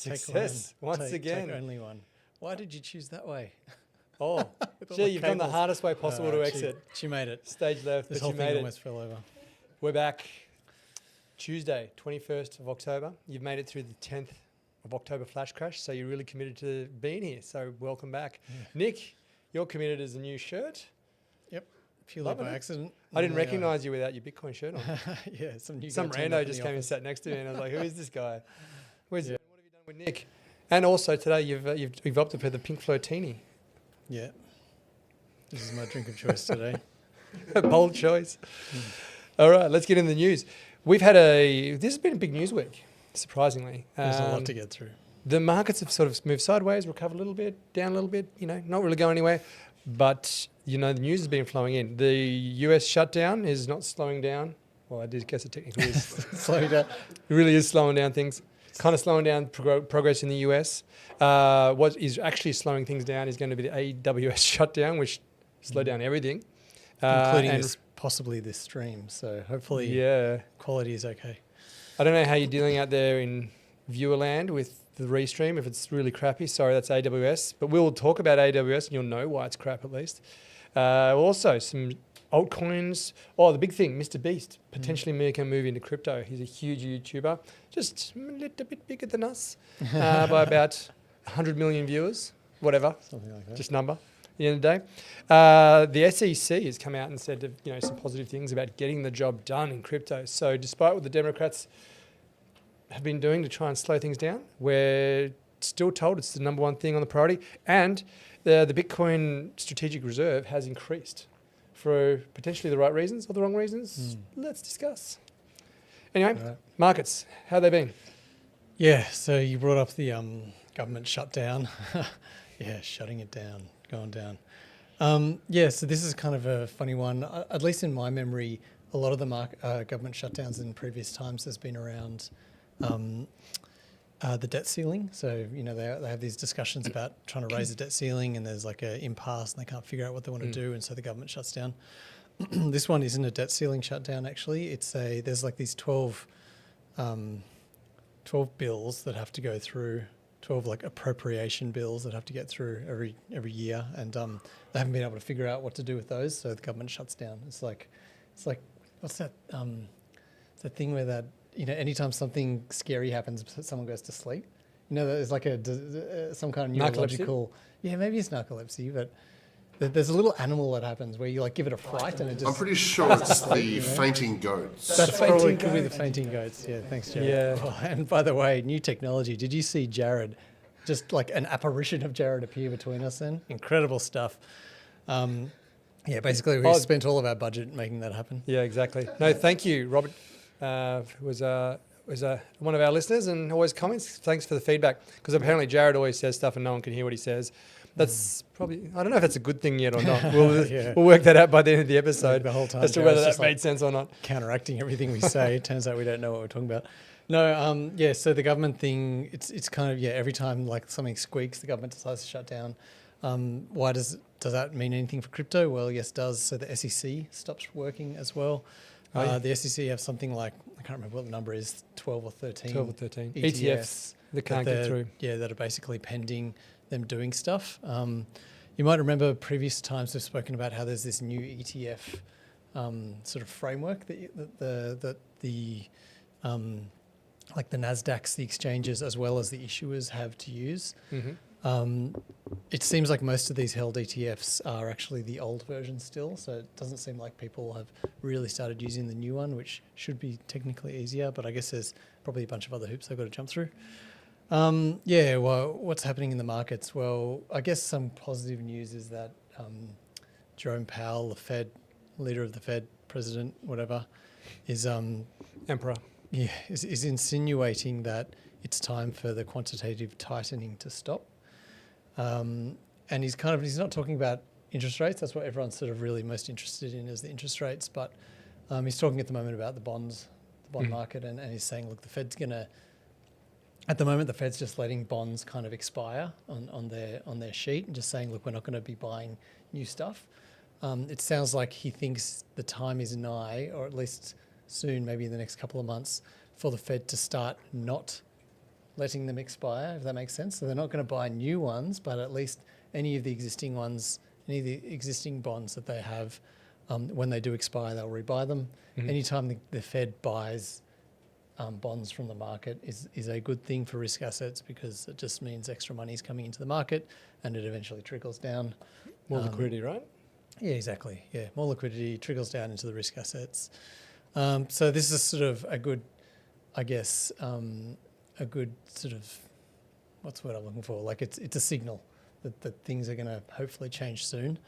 Success once again. Take only one. Why did you choose that way? Oh, gee, you've done the hardest way possible to exit. She made it. Stage left, This but whole you thing made it. almost fell over. We're back Tuesday, 21st of October. You've made it through the 10th of October flash crash, so you're really committed to being here. So welcome back. Yeah. Nick, you're committed as a new shirt. Yep, purely by accident. I didn't recognise you without your Bitcoin shirt on. Yeah, some rando just came and sat next to me, and I was like, "Who is this guy? What have you done with Nick?" And also today you've opted for the pink floatini. Yeah, this is my drink of choice today. A bold choice. All right, let's get into the news. This has been a big news week, surprisingly. There's a lot to get through. The markets have sort of moved sideways, recovered a little bit, down a little bit, not really going anywhere. But, the news has been flowing in. The US shutdown is not slowing down. Well, I did guess it technically is. Slowing down. It really is slowing down things. Kind of slowing down progress in the US. What is actually slowing things down is going to be the AWS shutdown, which slowed down everything. Including possibly this stream. So hopefully quality is okay. I don't know how you're dealing out there in viewer land with the restream. If it's really crappy, sorry, that's AWS. But we'll talk about AWS and you'll know why it's crap at least. Also, some altcoins. Oh, the big thing, MrBeast, potentially making a move into crypto. He's a huge YouTuber, just a little bit bigger than us by about 100 million viewers, whatever. Something like that. Just number. At the end of the day, the SEC has come out and said some positive things about getting the job done in crypto. So despite what the Democrats have been doing to try and slow things down, we're still told it's the number one thing on the priority. And the Bitcoin strategic reserve has increased for potentially the right reasons or the wrong reasons. Let's discuss. Anyway, markets, how have they been? Yeah, so you brought up the government shutdown. Yeah, shutting it down, going down. So this is kind of a funny one. At least in my memory, a lot of the government shutdowns in previous times has been around the debt ceiling. So, they have these discussions about trying to raise the debt ceiling and there's like an impasse and they can't figure out what they want to do. And so the government shuts down. This one isn't a debt ceiling shutdown, actually. There's like these 12 bills that have to go through, 12 like appropriation bills that have to get through every year. And they haven't been able to figure out what to do with those. So the government shuts down. It's like, what's that? That thing where anytime something scary happens, someone goes to sleep. There's like some kind of neurological... Yeah, maybe it's narcolepsy, but there's a little animal that happens where you give it a fright and it just... I'm pretty sure it's the fainting goats. That's probably could be the fainting goats. Yeah, thanks, Jared. Yeah. Oh, and by the way, new technology. Did you see Jared? Just like an apparition of Jared appear between us then? Incredible stuff. Basically we spent all of our budget making that happen. Yeah, exactly. No, thank you, Robert. Who was one of our listeners and always comments. Thanks for the feedback, because apparently Jared always says stuff and no one can hear what he says. That's probably, I don't know if that's a good thing yet or not. We'll work that out by the end of the episode the whole time as to whether that made sense or not. Counteracting everything we say. It turns out we don't know what we're talking about. No, so the government thing, it's kind of, every time something squeaks, the government decides to shut down. Why does that mean anything for crypto? Well, yes, it does. So the SEC stops working as well. The SEC have something like, I can't remember what the number is, 12 or 13. ETFs that can't get through. Yeah, that are basically pending them doing stuff. You might remember previous times we've spoken about how there's this new ETF sort of framework that the NASDAQs, the exchanges, as well as the issuers have to use. It seems like most of these held ETFs are actually the old version still, so it doesn't seem like people have really started using the new one, which should be technically easier, but I guess there's probably a bunch of other hoops they've got to jump through. What's happening in the markets? Well, I guess some positive news is that Jerome Powell, the Fed, leader of the Fed, president, whatever, is... Emperor. Yeah, is insinuating that it's time for the quantitative tightening to stop. And he's not talking about interest rates. That's what everyone's sort of really most interested in, is the interest rates. But he's talking at the moment about the bond market, and he's saying, look, the Fed's going to... At the moment, the Fed's just letting bonds kind of expire on their sheet and just saying, look, we're not going to be buying new stuff. It sounds like he thinks the time is nigh, or at least soon, maybe in the next couple of months, for the Fed to start not letting them expire, if that makes sense. So they're not going to buy new ones, but at least any of the existing ones, any of the existing bonds that they have, when they do expire, they'll rebuy them. Anytime the Fed buys bonds from the market is a good thing for risk assets, because it just means extra money is coming into the market and it eventually trickles down. More liquidity, right? Yeah, exactly. Yeah, more liquidity trickles down into the risk assets. So this is sort of a good, I guess, a good sort of, what's the word I'm looking for? Like it's a signal that things are going to hopefully change soon.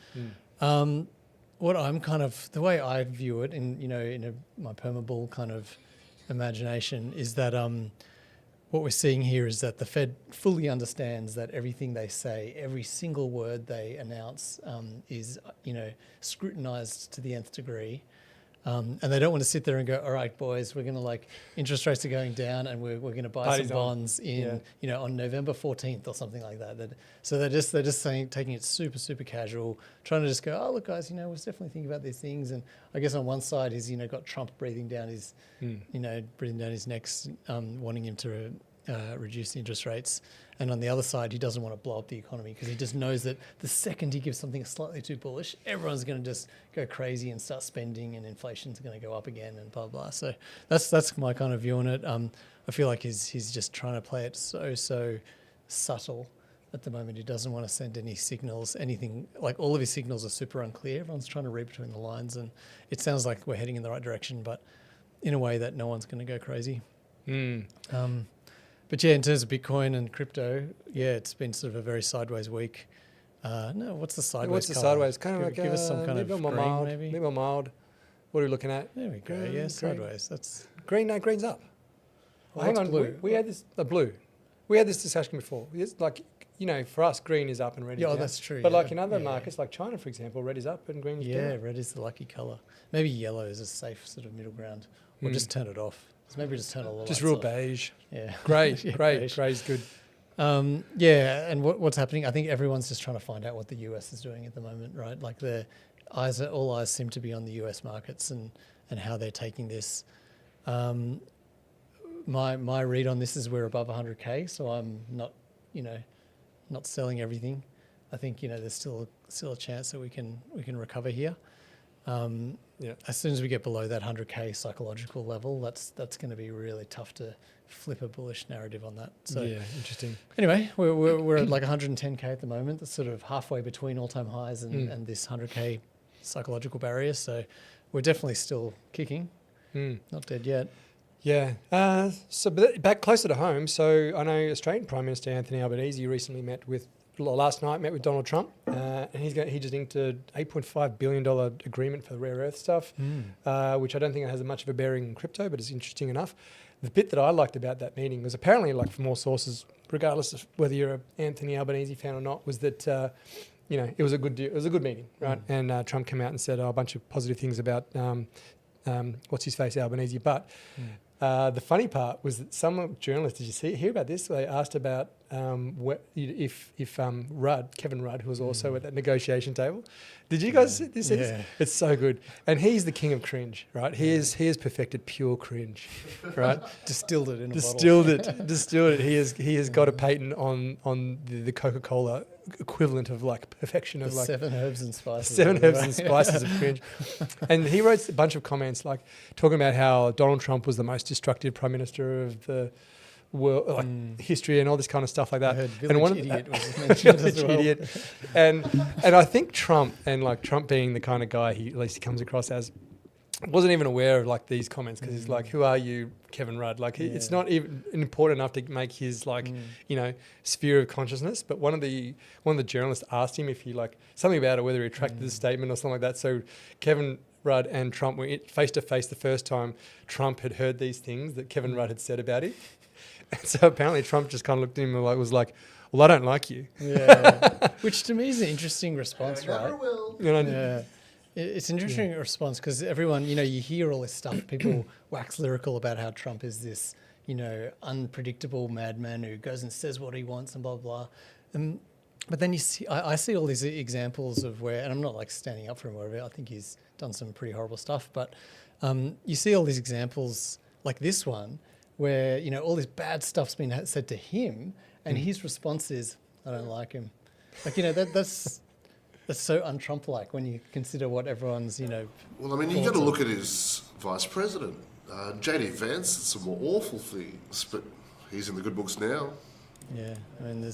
What I'm kind of, the way I view it in my permabull kind of imagination is that what we're seeing here is that the Fed fully understands that everything they say, every single word they announce is, scrutinized to the nth degree. And they don't want to sit there and go, all right, boys, we're going to interest rates are going down and we're going to buy some bonds on November 14th or something like that. So they're just taking it super, super casual, trying to just go, oh, look, guys, we're definitely thinking about these things. And I guess on one side, he's, got Trump breathing down his neck, wanting him to reduce the interest rates. And on the other side, he doesn't want to blow up the economy, because he just knows that the second he gives something slightly too bullish, everyone's going to just go crazy and start spending, and inflation's going to go up again and blah, blah. So that's my kind of view on it. I feel like he's just trying to play it so subtle at the moment. He doesn't want to send any signals, anything. Like, all of his signals are super unclear. Everyone's trying to read between the lines, and it sounds like we're heading in the right direction, but in a way that no one's going to go crazy. But yeah, in terms of Bitcoin and crypto, it's been sort of a very sideways week. What's the sideways? What's the colour? sideways? Kind of Give us some kind of green, mild, maybe. maybe more mild. What are we looking at? There we go. Green, Yeah, sideways. That's green. No, green's up. Oh, Hang that's on, blue. we had this blue. We had this discussion before. It's for us, green is up and red is down. that's true. But yeah. in other markets, like China, for example, red is up and green is down. Yeah, red is the lucky colour. Maybe yellow is a safe sort of middle ground. Or just turn it off. So maybe just turn all the lights Just real off. beige. Yeah. Great, Yeah, great. beige. Grey's good. And what's happening? I think everyone's just trying to find out what the US is doing at the moment, right? Like all eyes seem to be on the US markets and how they're taking this. My read on this is we're above 100K, so I'm not selling everything. I think there's still a chance that we can recover here. As soon as we get below that 100K psychological level, that's going to be really tough to flip a bullish narrative on that. So yeah, interesting. Anyway, we're at like 110K at the moment. That's sort of halfway between all-time highs and this 100K psychological barrier. So we're definitely still kicking, not dead yet. Yeah. But back closer to home. So I know Australian Prime Minister Anthony Albanese recently met with Donald Trump, and he just inked a $8.5 billion agreement for the rare earth stuff, which I don't think it has much of a bearing in crypto, but it's interesting enough. The bit that I liked about that meeting was apparently, from all sources, regardless of whether you're an Anthony Albanese fan or not, was that it was a good deal. It was a good meeting, right? And Trump came out and said a bunch of positive things about what's his face Albanese, but. The funny part was that some journalists, did you hear about this? They asked about if Kevin Rudd, who was also at that negotiation table. Did you guys see this? Yeah. It's so good. And he's the king of cringe, right? He has perfected pure cringe, right? Distilled it in a Distilled bottle. it. He has got a patent on the Coca-Cola equivalent of perfection of 7 herbs and spices. 7 herbs and spices of cringe. And he wrote a bunch of comments talking about how Donald Trump was the most destructive prime minister of the world, history and all this kind of stuff like that. I heard Village Idiot was mentioned Village as well. Idiot. And I think Trump, and Trump being the kind of guy at least he comes across as, wasn't even aware of these comments, because he's like, who are you, Kevin Rudd? It's not even important enough to make his sphere of consciousness. But one of the journalists asked him if he something about it, whether he retracted the statement or something like that. So Kevin Rudd and Trump were face to face the first time Trump had heard these things that Kevin Rudd had said about him. And so apparently Trump just kind of looked at him and was like, well, I don't like you. Yeah. Which to me is an interesting response, right? Never will. Yeah. It's an interesting response, because everyone, you hear all this stuff. People wax lyrical about how Trump is this, unpredictable madman who goes and says what he wants and blah, blah. But then I see all these examples of where, and I'm not standing up for him or whatever, I think he's done some pretty horrible stuff, but you see all these examples like this one where, you know, all this bad stuff's been said to him, and his response is, I don't like him. Like, you know, that's so un-Trump-like when you consider what everyone's, you know... Well, I mean, you've got to look at his vice president. J.D. Vance said some more awful things, but he's in the good books now. Yeah, I mean,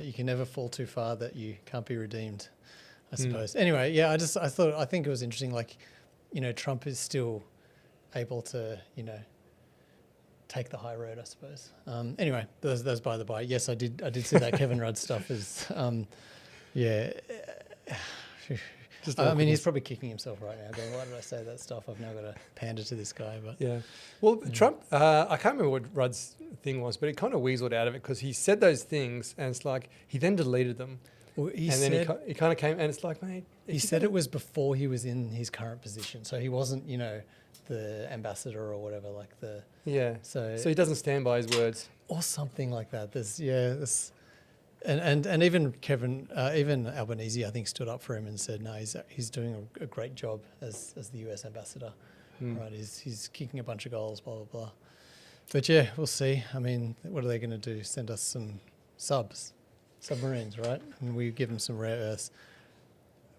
you can never fall too far that you can't be redeemed, I suppose. Anyway, yeah, I think it was interesting, like, you know, Trump is still able to, you know, take the high road, I suppose. Anyway, those by the by. Yes, I did see that Kevin Rudd stuff is, yeah. I mean, he's probably kicking himself right now, going, why did I say that stuff? I've now got to pander to this guy. But yeah. Well, Trump, I can't remember what Rudd's thing was, but he kind of weaseled out of it because he said those things and it's like he then deleted them. Well, then he kind of came and it's like, mate. He said it was before he was in his current position. So he wasn't, you know, the ambassador or whatever, like the... Yeah. So he doesn't stand by his words. Or something like that. And even even Albanese, I think, stood up for him and said, no, he's doing a great job as the US ambassador. Right? He's kicking a bunch of goals, blah, blah, blah. But yeah, we'll see. I mean, what are they going to do? Send us some submarines, right? And we give them some rare earths.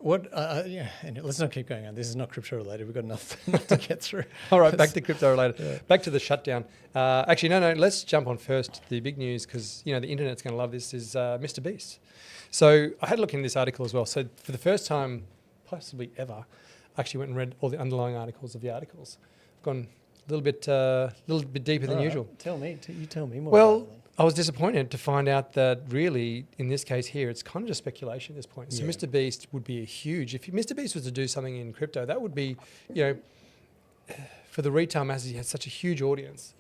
And let's not keep going on. This is not crypto related. We've got enough to get through. All right, back to crypto related. Yeah. Back to the shutdown. Actually, no. Let's jump on first the big news because you know the internet's going to love this. Is MrBeast. So I had a look in this article as well. So for the first time, possibly ever, I actually went and read all the underlying articles of the articles. I've gone a little bit deeper than usual. Tell me more. Well, about it. I was disappointed to find out that really, in this case here, it's kind of just speculation at this point. So MrBeast would be a huge... If MrBeast was to do something in crypto, that would be, you know, for the retail masses, he had such a huge audience.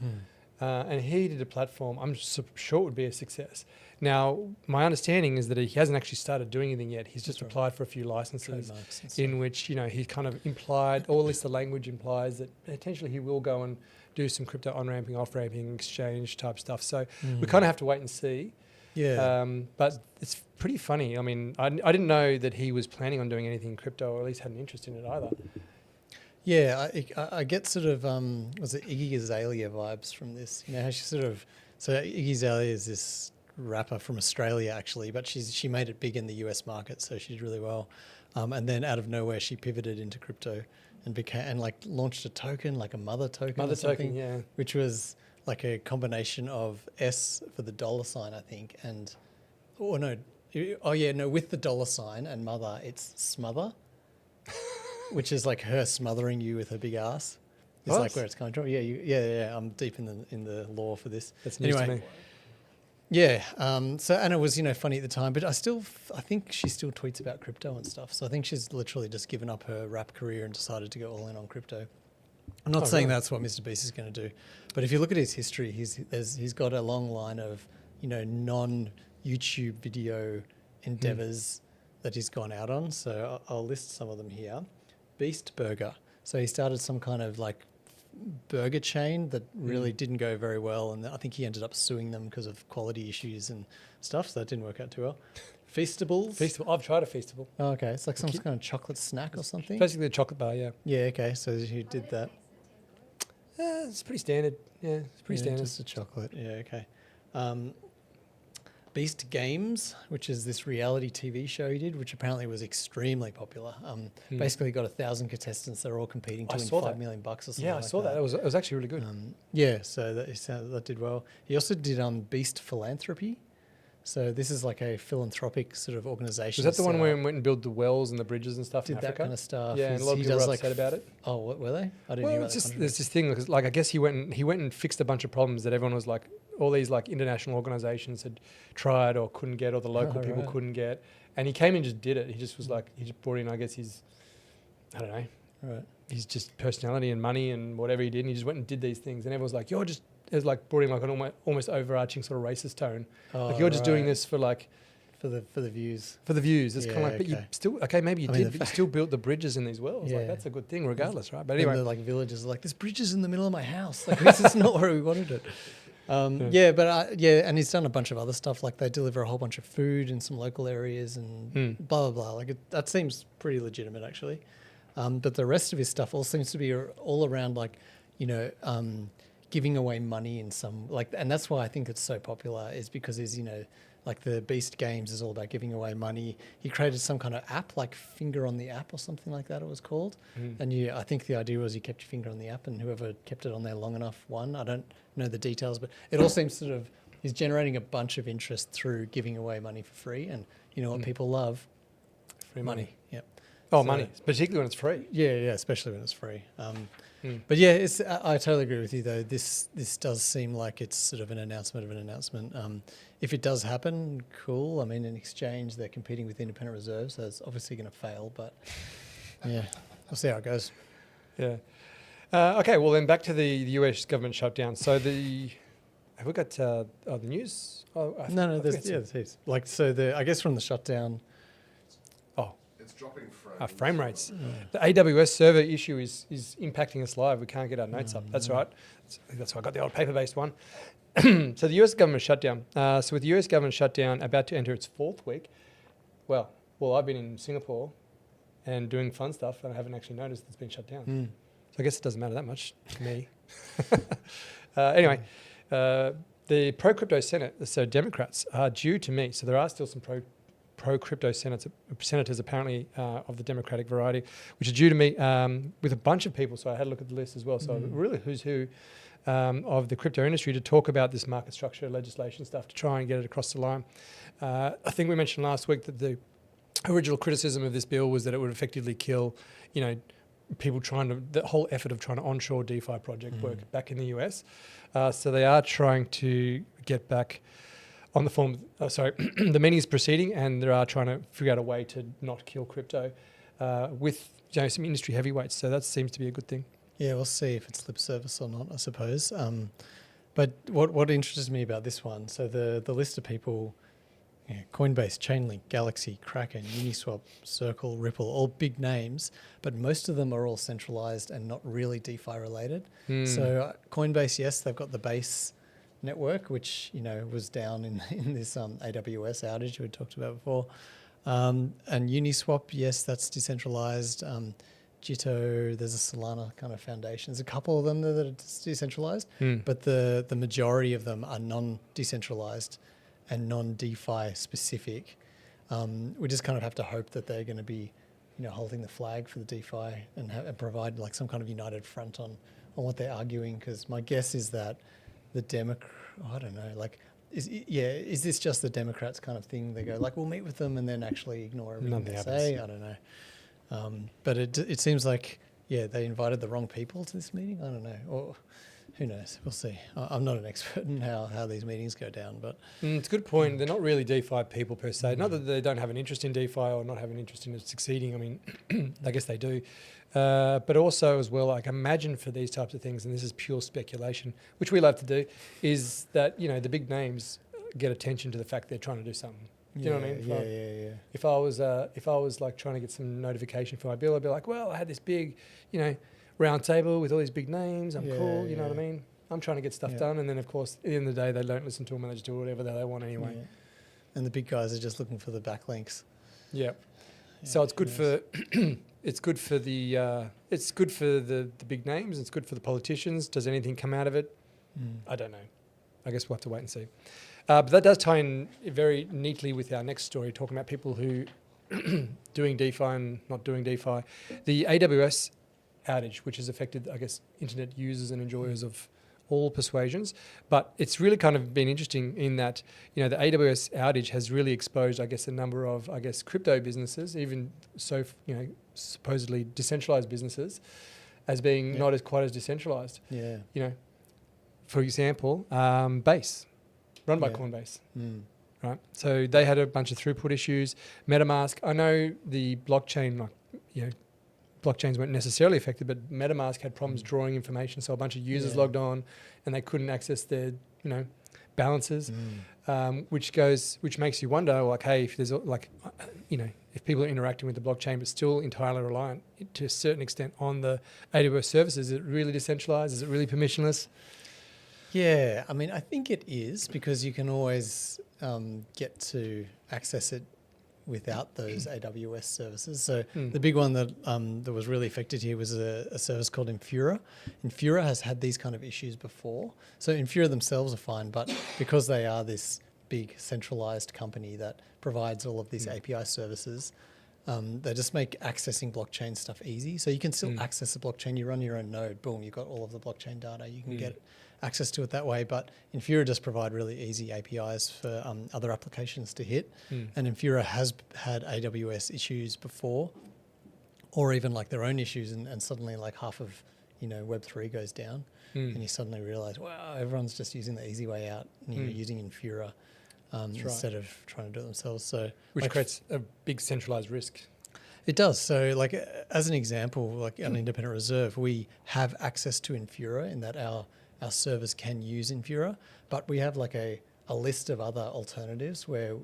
And he did a platform, I'm sure it would be a success. Now, my understanding is that he hasn't actually started doing anything yet. He's just applied for a few licenses in which, you know, he kind of implied, or at least the language implies that potentially he will go and do some crypto on-ramping, off-ramping, exchange type stuff. So we kind of have to wait and see. Yeah. But it's pretty funny. I mean, I didn't know that he was planning on doing anything in crypto, or at least had an interest in it either. Yeah, I get sort of, was it Iggy Azalea vibes from this? You know, how she sort of, so Iggy Azalea is this rapper from Australia actually, but she made it big in the US market, so she did really well. And then out of nowhere, she pivoted into crypto and launched a token, like a mother token, yeah, which was like a combination of S for the $sign, I think, with the $sign and mother, it's smother, which is like her smothering you with her big ass. It's what? like where it's coming from. Yeah. I'm deep in the lore for this. That's news to me. Yeah. And it was, you know, funny at the time, but I think she still tweets about crypto and stuff. So I think she's literally just given up her rap career and decided to go all in on crypto. I'm not saying that's what MrBeast is going to do, but if you look at his history, he's got a long line of, you know, non-YouTube video endeavors that he's gone out on. So I'll list some of them here. Beast Burger. So he started some kind of like burger chain that really didn't go very well, and I think he ended up suing them because of quality issues and stuff, so that didn't work out too well. Feastables. I've tried a Feastable. Oh, okay. It's like some kind of chocolate snack or something. Basically a chocolate bar, yeah. Yeah, okay. So he did that. It's pretty standard. Yeah, it's pretty standard. Just a chocolate. Yeah, okay. Beast Games, which is this reality TV show he did, which apparently was extremely popular. Basically got 1,000 contestants that are all competing to win $5 million or something. Yeah, I saw that. It was actually really good. So that did well. He also did Beast Philanthropy. So this is like a philanthropic sort of organisation. Was that the one where he went and built the wells and the bridges and stuff in Africa? Did that kind of stuff. Yeah, and a lot of people were upset about it. Oh, what were they? I didn't hear about that. There's this thing, like I guess he went and fixed a bunch of problems that everyone was like, all these like international organisations had tried or couldn't get, or the local people couldn't get. And he came and just did it. He just was like, he just brought in, I guess, his, I don't know, his just personality and money and whatever he did. And he just went and did these things. And everyone was like, it was like brought in like an almost overarching sort of racist tone. Like you're just doing this for like, for the views. For the views. It's kind of like, but you still, maybe you did, but you still built the bridges in these wells. Yeah. Like that's a good thing regardless, right? But anyway. The like villages are like, this bridge is in the middle of my house. Like this is not where we wanted it. And he's done a bunch of other stuff, like they deliver a whole bunch of food in some local areas and blah, blah, blah. Like that seems pretty legitimate actually. But the rest of his stuff all seems to be all around like, you know, giving away money in some and that's why I think it's so popular, is because there's like the Beast Games is all about giving away money. He created some kind of app, like Finger on the App or something like that it was called. And I think the idea was you kept your finger on the app and whoever kept it on there long enough won. I don't know the details, but it all seems sort of, he's generating a bunch of interest through giving away money for free. And you know what people love? Free money. Yep. Oh, money, particularly when it's free. Yeah, especially when it's free. But yeah, I totally agree with you though. This does seem like it's sort of an announcement of an announcement. If it does happen, cool. I mean, in exchange, they're competing with independent reserves, so it's obviously going to fail. But yeah, we'll see how it goes. Yeah. Okay. Well, then back to the US government shutdown. So have we got the news? Oh, No. There's heaps. I guess from the shutdown. It's dropping Frame rates. The AWS server issue is impacting us live. We can't get our notes up. That's right. That's why I got the old paper-based one. So the US government shutdown. So with the US government shutdown about to enter its 4th week, well, I've been in Singapore and doing fun stuff, and I haven't actually noticed it's been shut down. So I guess it doesn't matter that much to me. Anyway, the pro-crypto Senate, so Democrats, are due to meet. So there are still some pro-crypto senators apparently of the Democratic variety, which are due to meet with a bunch of people. So I had a look at the list as well. So really who's who of the crypto industry to talk about this market structure legislation stuff to try and get it across the line. I think we mentioned last week that the original criticism of this bill was that it would effectively kill, people the whole effort of trying to onshore DeFi project work back in the US. So they are trying to get back on the form, the meeting is proceeding, and they are trying to figure out a way to not kill crypto with some industry heavyweights. So that seems to be a good thing. Yeah, we'll see if it's lip service or not, I suppose. But what interests me about this one, so the list of people, Coinbase, Chainlink, Galaxy, Kraken, Uniswap, Circle, Ripple, all big names, but most of them are all centralized and not really DeFi related. So Coinbase, yes, they've got the base network, which was down in this AWS outage we talked about before, and Uniswap, yes, that's decentralized. Jitto, there's a Solana kind of foundation. There's a couple of them that are decentralized, but the majority of them are non-decentralized and non-DeFi specific. We just kind of have to hope that they're going to be, holding the flag for the DeFi and provide like some kind of united front on what they're arguing. Because my guess is that the I don't know, is this just the Democrats kind of thing? They go like, we'll meet with them and then actually ignore everything they say. I don't know. But it seems like, they invited the wrong people to this meeting. I don't know. Or who knows? We'll see. I'm not an expert in how these meetings go down, but... it's a good point. They're not really DeFi people per se. Not that they don't have an interest in DeFi or not have an interest in it succeeding. I mean, I guess they do. But also as well, imagine for these types of things, and this is pure speculation, which we love to do, is that, the big names get attention to the fact they're trying to do something. Do you know what I mean? Yeah. If I was like trying to get some notification for my bill, I'd be like, well, I had this big, round table with all these big names. I'm cool. You know what I mean? I'm trying to get stuff done. And then, of course, at the end of the day, they don't listen to them and they just do whatever they want anyway. Yeah. And the big guys are just looking for the backlinks. Yeah. So it's good for it's good for the big names. It's good for the politicians. Does anything come out of it? I don't know. I guess we'll have to wait and see. But that does tie in very neatly with our next story, talking about people who doing DeFi and not doing DeFi. The AWS outage, which has affected, I guess, internet users and enjoyers of all persuasions. But it's really kind of been interesting in that, the AWS outage has really exposed, I guess, a number of, crypto businesses, even so, supposedly decentralized businesses, as being not as quite as decentralized. Yeah. For example, Base, run by Coinbase. Right. So they had a bunch of throughput issues. MetaMask, I know the blockchain, blockchains weren't necessarily affected, but MetaMask had problems drawing information. So a bunch of users logged on and they couldn't access their, balances, which makes you wonder, hey, if there's if people are interacting with the blockchain but still entirely reliant to a certain extent on the AWS services, is it really decentralized? Is it really permissionless? Yeah, I mean, I think it is, because you can always get to access it without those AWS services. So the big one that was really affected here was a service called Infura. Infura has had these kind of issues before. So Infura themselves are fine, but because they are this big centralized company that provides all of these API services, they just make accessing blockchain stuff easy. So you can still access the blockchain. You run your own node, boom, you've got all of the blockchain data. You can get access to it that way. But Infura does provide really easy APIs for other applications to hit. And Infura has had AWS issues before, or even like their own issues, and suddenly like half of Web3 goes down, and you suddenly realize, wow, everyone's just using the easy way out, and you're using Infura. Instead of trying to do it themselves. So, which creates a big centralized risk. It does. So like as an example, like an independent reserve, we have access to Infura in that our servers can use Infura, but we have like a list of other alternatives where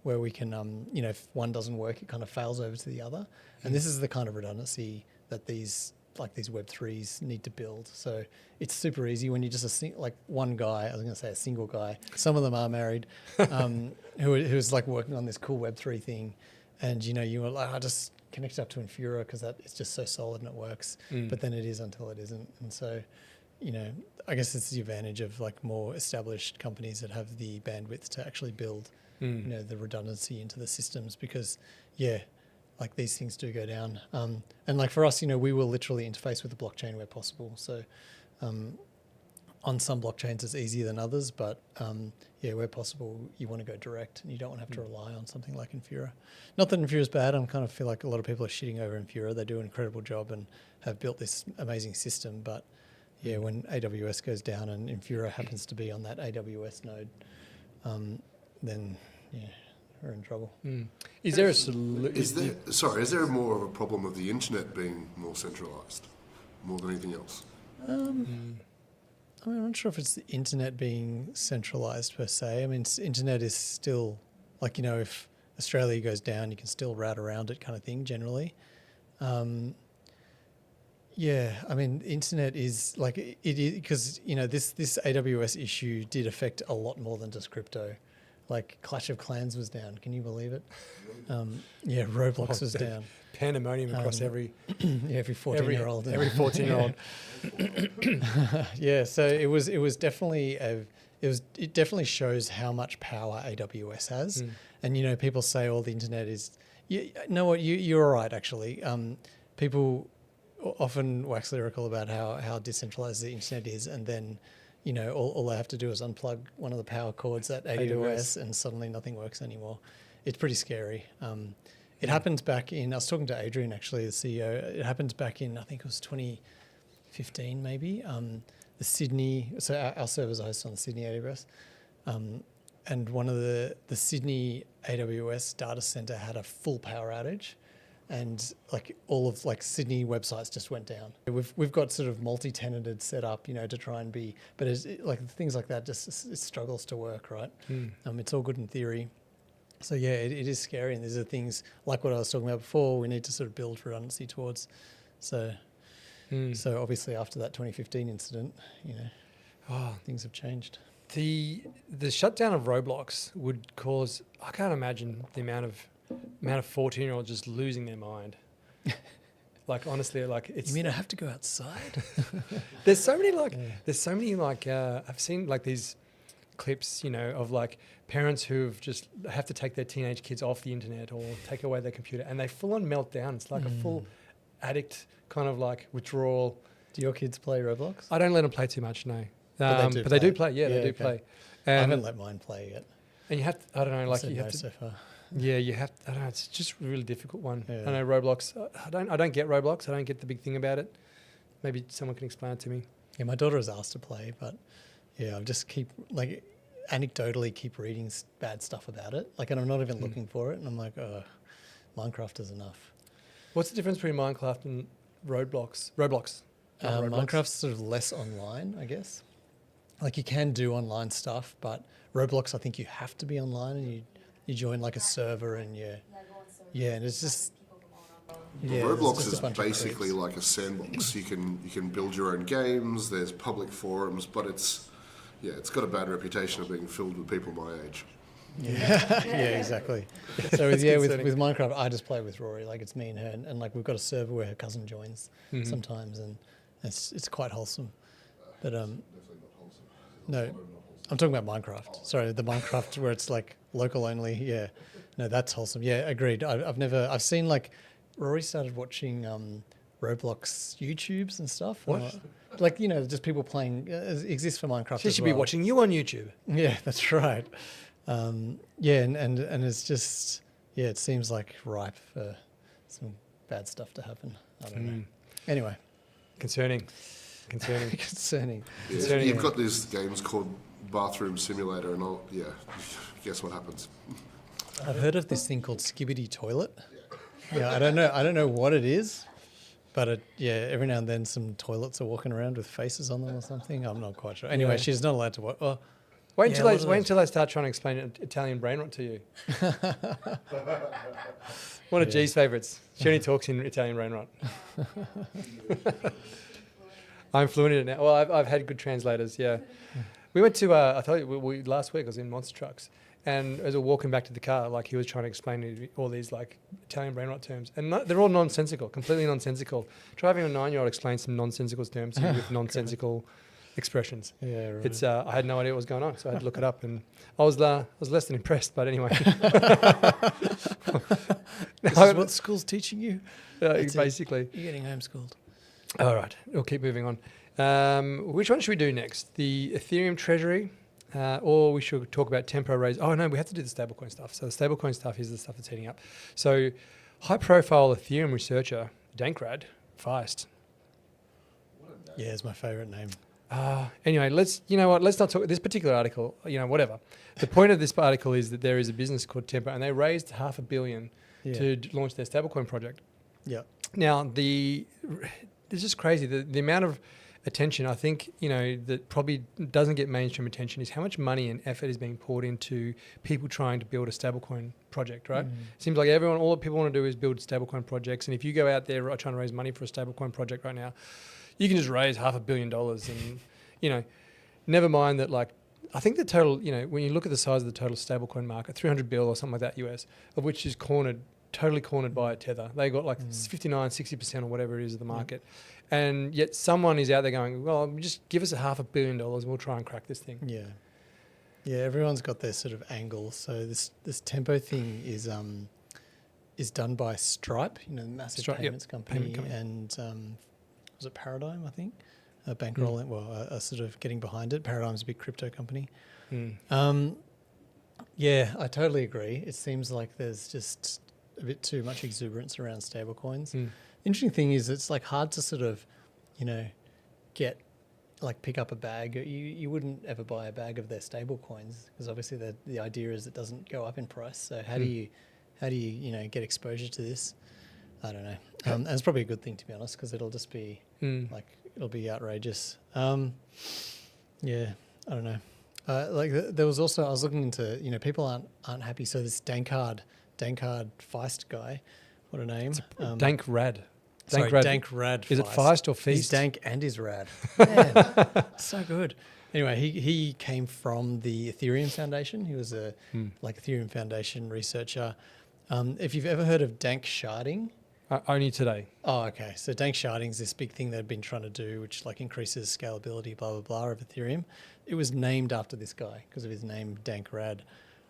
we can, if one doesn't work, it kind of fails over to the other. And this is the kind of redundancy that these Web3s need to build. So it's super easy when you're just one guy, I was going to say a single guy, some of them are married, who's like working on this cool Web3 thing. And, you were like, I just connect up to Infura because it's just so solid and it works. But then it is until it isn't. And so, I guess it's the advantage of like more established companies that have the bandwidth to actually build, the redundancy into the systems because, like these things do go down. And like for us, we will literally interface with the blockchain where possible. So on some blockchains it's easier than others, but where possible you want to go direct and you don't want to have to rely on something like Infura. Not that Infura is bad. I kind of feel like a lot of people are shitting over Infura. They do an incredible job and have built this amazing system. But when AWS goes down and Infura happens to be on that AWS node, then we're in trouble. Is there a solution? Is there more of a problem of the internet being more centralized, more than anything else? I'm not sure if it's the internet being centralized per se. I mean, internet is still like, if Australia goes down, you can still route around it kind of thing generally. Internet is like it is because, this AWS issue did affect a lot more than just crypto. Like Clash of Clans was down. Can you believe it? Roblox was down. Pandemonium across every 14-year-old. Every 14-year-old. So it was definitely it definitely shows how much power AWS has. And people say all the internet is. You're right actually. People often wax lyrical about how decentralized the internet is, and then all they have to do is unplug one of the power cords at AWS and suddenly nothing works anymore. It's pretty scary. It happened back in, I was talking to Adrian actually, the CEO, it happened back in, I think it was 2015 maybe, the Sydney, so our servers are hosted on the Sydney AWS, and one of the Sydney AWS data center had a full power outage. And like all of like Sydney websites just went down. We've got sort of multi-tenanted set up, to try and be, but like things like that it struggles to work, right? It's all good in theory. So it is scary, and these are things like what I was talking about before. We need to sort of build redundancy towards. So obviously after that 2015 incident, things have changed. The shutdown of Roblox would cause, I can't imagine the amount of 14-year-olds just losing their mind. Like honestly, like it's. You mean I have to go outside? There's so many I've seen like these clips, of like parents who've just have to take their teenage kids off the internet or take away their computer, and they full on melt down. It's like a full addict kind of like withdrawal. Do your kids play Roblox? I don't let them play too much, no. But they do play. Yeah, they do play. I haven't let mine play yet. And you have to, I don't know, like you have to. So far. Yeah, you have. I don't know. It's just a really difficult one. Yeah. I know Roblox. I don't get Roblox. I don't get the big thing about it. Maybe someone can explain it to me. Yeah, my daughter has asked to play, but I just anecdotally keep reading bad stuff about it. Like, and I'm not even looking for it, and I'm like, oh, Minecraft is enough. What's the difference between Minecraft and Roblox? Minecraft's sort of less online, I guess. Like you can do online stuff, but Roblox, I think you have to be online, and you join like a server, and and it's just. Yeah, Roblox is basically like a sandbox. You can build your own games. There's public forums, but it's got a bad reputation of being filled with people my age. Yeah, yeah, exactly. So with, That's with concerning. Minecraft, I just play with Rory. Like it's me and her, and like we've got a server where her cousin joins sometimes, and it's quite wholesome. But Definitely not wholesome. no, Not wholesome. I'm talking about Minecraft. Sorry, the Minecraft where it's like local only. Yeah, no, that's wholesome. Yeah, agreed. I've seen like Rory started watching Roblox YouTubes and stuff. What? Like just people playing. It exists for Minecraft. She as should well. be watching you on YouTube. Yeah, that's right. Yeah, and it's just it seems like ripe for some bad stuff to happen. I don't know. Anyway, Concerning. concerning. Yeah, Concerning, you've yeah. got these games called Bathroom Simulator, and guess what happens? I've heard of this thing called Skibbity Toilet. Yeah, I don't know what it is, but every now and then some toilets are walking around with faces on them or something. I'm not quite sure. Anyway, Yeah. she's not allowed to watch. Oh, Wait Yeah, until what are wait those? until I start trying to explain Italian brain rot to you. One of G's favourites. She only talks in Italian brain rot. I'm fluent in it now. Well, I've had good translators. Yeah, we went to. I told you we last week I was in Monster Trucks, and as we were walking back to the car, like he was trying to explain to me all these like Italian brain rot terms, and they're all nonsensical, completely nonsensical. Try having a 9-year-old explain some nonsensical terms to you with nonsensical expressions. yeah, right. It's I had no idea what was going on, so I had to look it up, and I was less than impressed. But anyway, This is what school's teaching you. That's it. basically. You're getting homeschooled. All right, we'll keep moving on. Which one should we do next? The Ethereum treasury, or we should talk about tempo raise? Oh no, we have to do the stablecoin stuff. So the stablecoin stuff is the stuff that's heating up. So high-profile Ethereum researcher Dankrad Feist. Yeah, it's my favourite name. Anyway, let's not talk this particular article, whatever. The point of this article is that there is a business called Tempo, and they raised $500 million to launch their stablecoin project. Yeah. Now, it's just crazy. The amount of attention, I think, that probably doesn't get mainstream attention is how much money and effort is being poured into people trying to build a stablecoin project, right? Seems like all that people want to do is build stablecoin projects. And if you go out there trying to raise money for a stablecoin project right now, you can just raise $500 million and, never mind that, like, I think the total, when you look at the size of the total stablecoin market, 300 bill or something like that US, of which is totally cornered by Tether. They got like 59, 60% or whatever it is of the market. And yet someone is out there going, well, just give us $500 million and we'll try and crack this thing. Yeah. Yeah, everyone's got their sort of angle. So this Tempo thing is done by Stripe, the massive Stripe, payments company, payment company. and was it Paradigm, I think? Bankroll, are sort of getting behind it. Paradigm's a big crypto company. Yeah, I totally agree. It seems like there's just a bit too much exuberance around stablecoins. Interesting thing is it's like hard to sort of, pick up a bag. You wouldn't ever buy a bag of their stablecoins because obviously the idea is it doesn't go up in price. So how do you get exposure to this? I don't know. And it's probably a good thing, to be honest, because it'll just be it'll be outrageous. Yeah, I don't know. There was also, I was looking into, people aren't happy. So this Dankrad Feist guy, what a name. Dankrad. Dankrad. Is it Feist or Feast? He's dank and he's rad. Man, so good. Anyway, he came from the Ethereum Foundation. He was a Ethereum Foundation researcher. If you've ever heard of dank sharding. Only today. Oh, okay. So dank sharding is this big thing they've been trying to do, which increases scalability, blah, blah, blah, of Ethereum. It was named after this guy because of his name, Dankrad.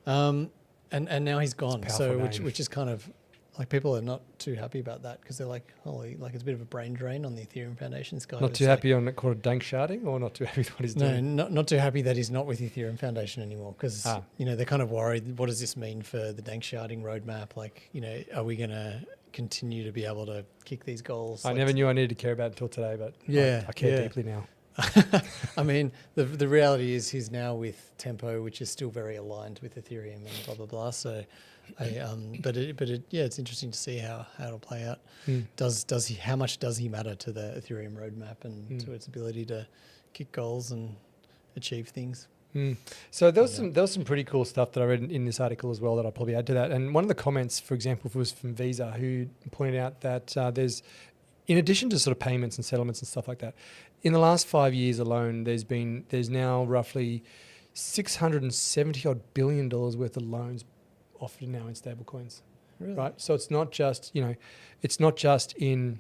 And now he's gone. So which is kind of people are not too happy about that because they're like, holy, it's a bit of a brain drain on the Ethereum Foundation. This guy Not too happy on it called dank sharding, or not too happy with what he's doing? No, not too happy that he's not with Ethereum Foundation anymore because, they're kind of worried, what does this mean for the dank sharding roadmap? Are we going to continue to be able to kick these goals? I never knew I needed to care about it until today, but I care deeply now. I mean, the reality is he's now with Tempo, which is still very aligned with Ethereum and blah, blah, blah. So, it's interesting to see how it'll play out. How much does he matter to the Ethereum roadmap and to its ability to kick goals and achieve things? So there was some pretty cool stuff that I read in this article as well that I'll probably add to that. And one of the comments, for example, was from Visa, who pointed out that there's, in addition to sort of payments and settlements and stuff like that, in the last 5 years alone, there's now roughly $670 odd billion worth of loans offered now in stablecoins. Really? Right. So it's not just, it's not just in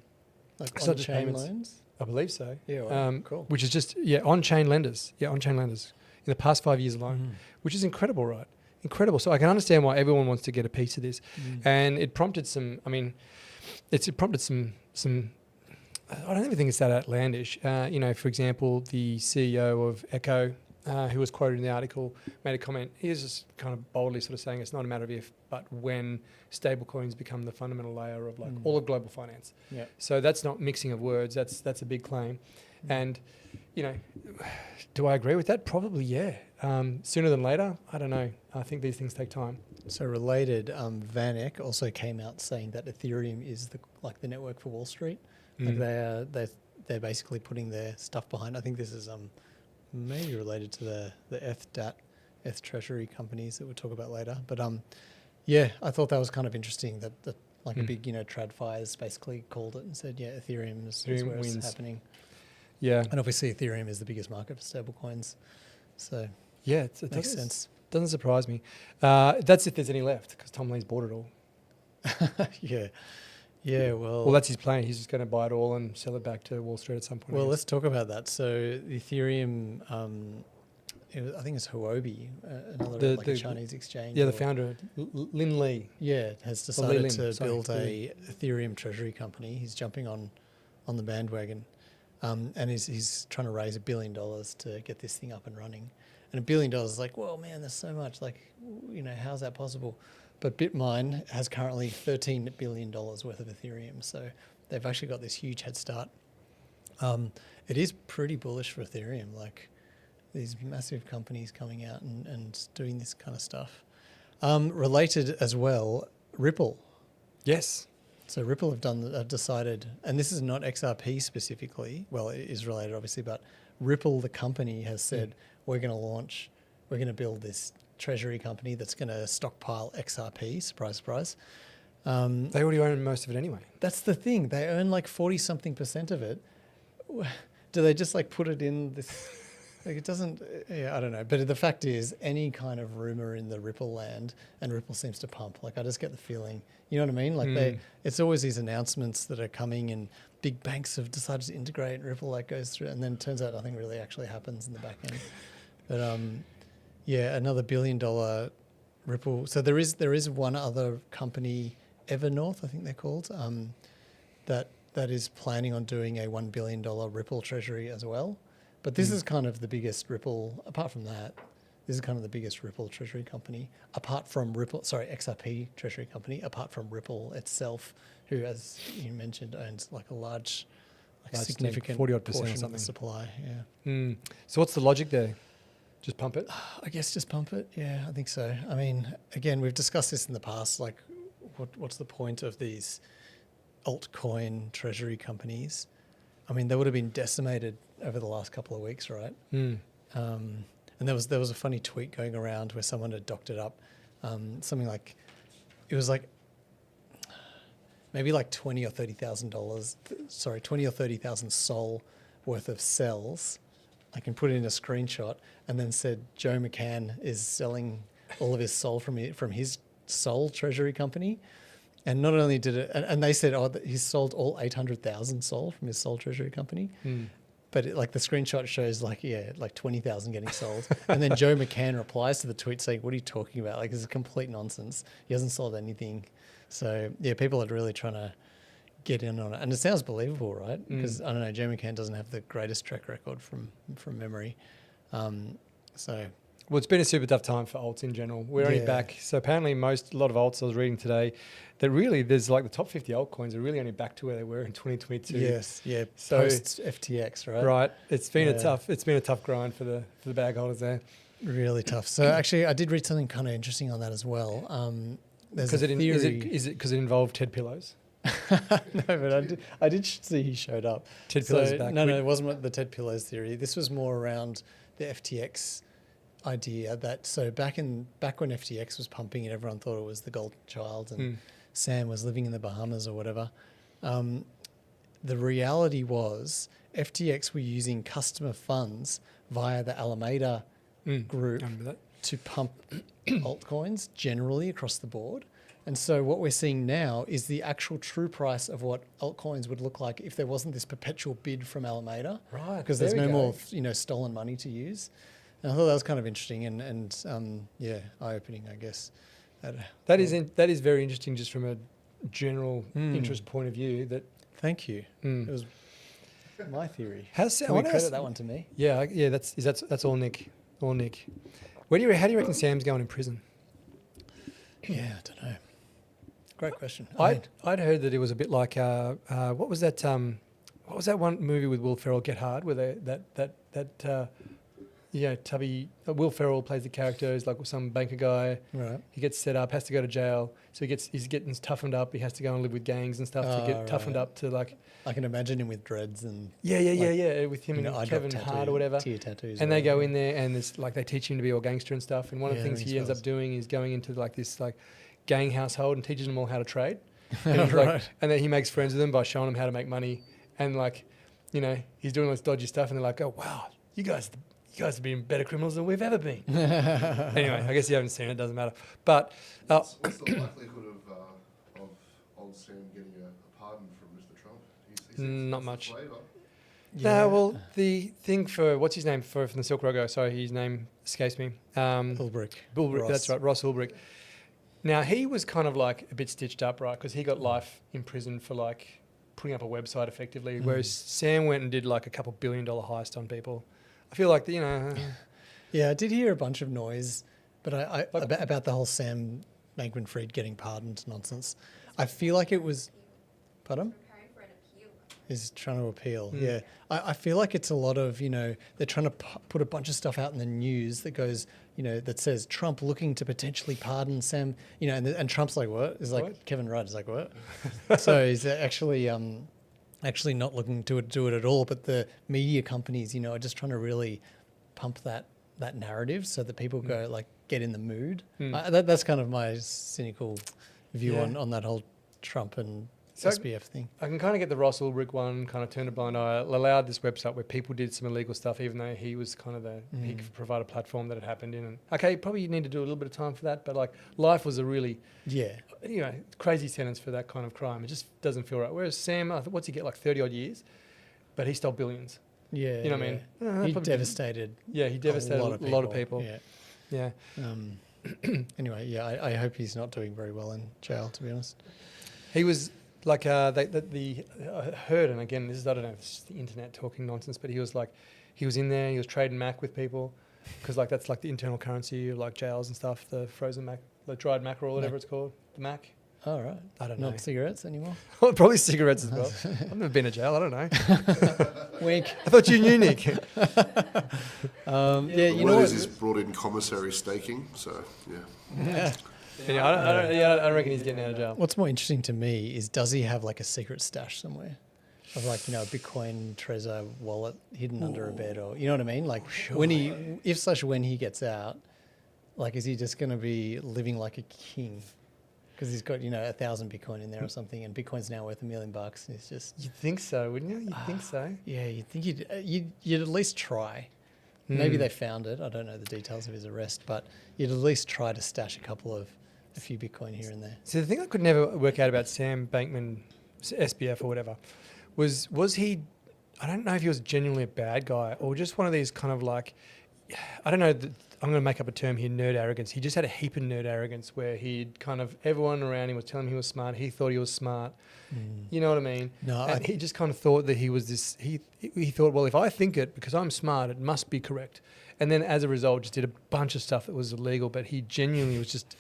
Like it's not just on-chain payments. loans? I believe so. Yeah, well, cool. Which is just, on-chain lenders. Yeah, on-chain lenders in the past 5 years alone, which is incredible, right? Incredible. So I can understand why everyone wants to get a piece of this. And it prompted some, it prompted some, I don't even think it's that outlandish. For example, the CEO of Echo, who was quoted in the article, made a comment. He was just kind of boldly sort of saying it's not a matter of if, but when stablecoins become the fundamental layer of all of global finance. Yeah. So that's not mixing of words. That's a big claim. And, do I agree with that? Probably, yeah. Sooner than later, I don't know. I think these things take time. So related, Van Eck also came out saying that Ethereum is the network for Wall Street. Like they're basically putting their stuff behind. I think this is maybe related to the ETH treasury companies that we'll talk about later. But I thought that was kind of interesting that a big TradFi has basically called it and said, Ethereum is where wins. it's happening. Yeah. And obviously Ethereum is the biggest market for stablecoins. So yeah, it makes sense. Doesn't surprise me. That's if there's any left, because Tom Lee's bought it all. Yeah. Yeah, well, that's his plan. He's just going to buy it all and sell it back to Wall Street at some point. Well, let's talk about that. So the Ethereum, I think it's Huobi, another a Chinese exchange. Yeah, the founder, Lin Li. Yeah, has decided to build a Ethereum treasury company. He's jumping on the bandwagon, and he's trying to raise $1 billion to get this thing up and running. And $1 billion is like, whoa, man, there's so much. How's that possible? But BitMine has currently $13 billion worth of Ethereum. So they've actually got this huge head start. It is pretty bullish for Ethereum, like these massive companies coming out and doing this kind of stuff. Related as well, Ripple. Yes. So Ripple have decided, and this is not XRP specifically, well, it is related obviously, but Ripple, the company, has said, we're going to build this treasury company that's going to stockpile XRP, surprise, surprise. They already own most of it anyway. That's the thing. They own 40-something% of it. Do they just put it in this? It doesn't, I don't know. But the fact is, any kind of rumor in the Ripple land, and Ripple seems to pump. I just get the feeling, you know what I mean? It's always these announcements that are coming and big banks have decided to integrate, Ripple goes through, and then it turns out nothing really actually happens in the back end. But another $1 billion Ripple. So there is one other company, Evernorth, I think they're called, that is planning on doing a $1 billion Ripple treasury as well. But this is kind of the biggest Ripple, apart from that, this is kind of the biggest Ripple treasury company, XRP treasury company, apart from Ripple itself, who, as you mentioned, owns a large significant 40% portion of the supply. Yeah. So what's the logic there? Just pump it? I guess just pump it. Yeah, I think so. I mean, again, we've discussed this in the past. What's the point of these altcoin treasury companies? I mean, they would have been decimated over the last couple of weeks, right? And there was a funny tweet going around where someone had docked it up, something like, it was maybe $20,000 or $30,000. Sorry, 20 or 30,000 Sol worth of cells. I can put it in a screenshot, and then said Joe McCann is selling all of his Sol from his Sol treasury company. And not only did it, and they said, he sold all 800,000 Sol from his Sol treasury company. But the screenshot shows 20,000 getting sold. And then Joe McCann replies to the tweet saying, what are you talking about? This is complete nonsense. He hasn't sold anything. So yeah, people are really trying to get in on it. And it sounds believable, right? Because I don't know, Joe McCann doesn't have the greatest track record from memory. Well, it's been a super tough time for alts in general. We're only back. So apparently a lot of alts I was reading today, that really there's the top 50 altcoins are really only back to where they were in 2022. Yes, yeah. So post FTX, right? Right. It's been a tough grind for the bag holders there. Really tough. So actually I did read something kind of interesting on that as well. There's a theory. Is it because it involved Ted Pillows? No, but I did see he showed up. Ted Pillows back. No, it wasn't the Ted Pillows theory. This was more around the FTX idea that back when FTX was pumping and everyone thought it was the golden child and Sam was living in the Bahamas or whatever, the reality was FTX were using customer funds via the Alameda group I remember that. to pump altcoins generally across the board. And so what we're seeing now is the actual true price of what altcoins would look like if there wasn't this perpetual bid from Alameda. Right, Because there there's we no go. more, stolen money to use. And I thought that was kind of interesting and eye-opening, I guess. That is very interesting, just from a general interest point of view. That Thank you. It was my theory. how's Can we credit that one to me? Yeah. That's all Nick. All Nick. How do you reckon Sam's going in prison? Yeah, I don't know. Great question. I'd heard that it was a bit like what was that? What was that one movie with Will Ferrell, Get Hard, where Tubby Will Ferrell plays the character, is like some banker guy. Right. He gets set up, has to go to jail, so he's getting toughened up. He has to go and live with gangs and stuff to get toughened up to like. I can imagine him with dreads and with him and eye Kevin drop Hart or whatever. tear tattoos. And they go in there and it's like they teach him to be all gangster and stuff. And one of the things rings he ends up bells. doing is going into like this like gang household and teaches them all how to trade. And, he's Right. like, and then he makes friends with them by showing them how to make money. And like, he's doing all this dodgy stuff and they're like, oh wow, you guys have been better criminals than we've ever been. Anyway, I guess you haven't seen it, doesn't matter. But What's the likelihood of old Sam getting a pardon from Mr. Trump? He seems Not that's much. the flavour. no, well, the thing for what's his name from the Silk Road guy? Sorry, his name escapes me. Ulbrich. Ulbrich, that's right, Ross Ulbrich. Now he was kind of like a bit stitched up, right? Because he got life in prison for like putting up a website effectively, whereas Sam went and did like a couple $1 billion Mm. heist on people. I feel like Yeah, I did hear a bunch of noise, but about the whole Sam Bankman-Fried getting pardoned nonsense. I feel like it was. Pardon? Preparing for an appeal. Is trying to appeal. Yeah, I feel like it's a lot of they're trying to put a bunch of stuff out in the news that goes that says Trump looking to potentially pardon Sam. And Trump's like what? Is like What? Kevin Rudd is like what? So he's actually not looking to do it at all. But the media companies are just trying to really pump that narrative so that people go like get in the mood. That's kind of my cynical view on that whole Trump and So SBF thing. I can kind of get the Ross Ulbricht one, kind of turned a blind eye. Allowed this website where people did some illegal stuff, even though he was kind of he could provide a platform that it happened in. And okay, probably you need to do a little bit of time for that, but like life was a really crazy sentence for that kind of crime. It just doesn't feel right. Whereas Sam, what's he get, like 30 odd years, but he stole billions. Yeah, You know what I mean? He Probably- devastated. Yeah, he devastated a lot of people. Yeah. Yeah. Anyway, yeah, I hope he's not doing very well in jail, to be honest. He was like I heard, and again, I don't know if it's the internet talking nonsense, but he was in there, he was trading Mac with people, because like that's like the internal currency of like jails and stuff, the frozen Mac, the dried mackerel, or whatever it's called, the Mac. All right. I don't know. Not cigarettes anymore? Probably cigarettes as well. I've never been to jail. I don't know. Wink. I thought you knew, Nick. Yeah, The you know word what? is he's brought in commissary staking, so yeah. Yeah, I don't reckon he's getting out of jail. What's more interesting to me is does he have like a secret stash somewhere? Of like, a Bitcoin Trezor wallet hidden under a bed, or you know what I mean? Like when he gets out, like is he just going to be living like a king? Because he's got 1,000 Bitcoin in there or something, and Bitcoin's now worth $1 million. It's just You'd think so, wouldn't you? You'd think so. yeah. You'd think you'd at least try. Maybe they found it. I don't know the details of his arrest, but you'd at least try to stash a few Bitcoin here and there. So the thing I could never work out about Sam Bankman, SBF or whatever, was he? I don't know if he was genuinely a bad guy or just one of these kind of like, I don't know. I'm going to make up a term here, nerd arrogance. He just had a heap of nerd arrogance where he'd kind of, everyone around him was telling him he was smart. He thought he was smart. You know what I mean? No, and he just kind of thought that he was this, he thought, well, if I think it because I'm smart, it must be correct. And then as a result, just did a bunch of stuff that was illegal, but he genuinely was just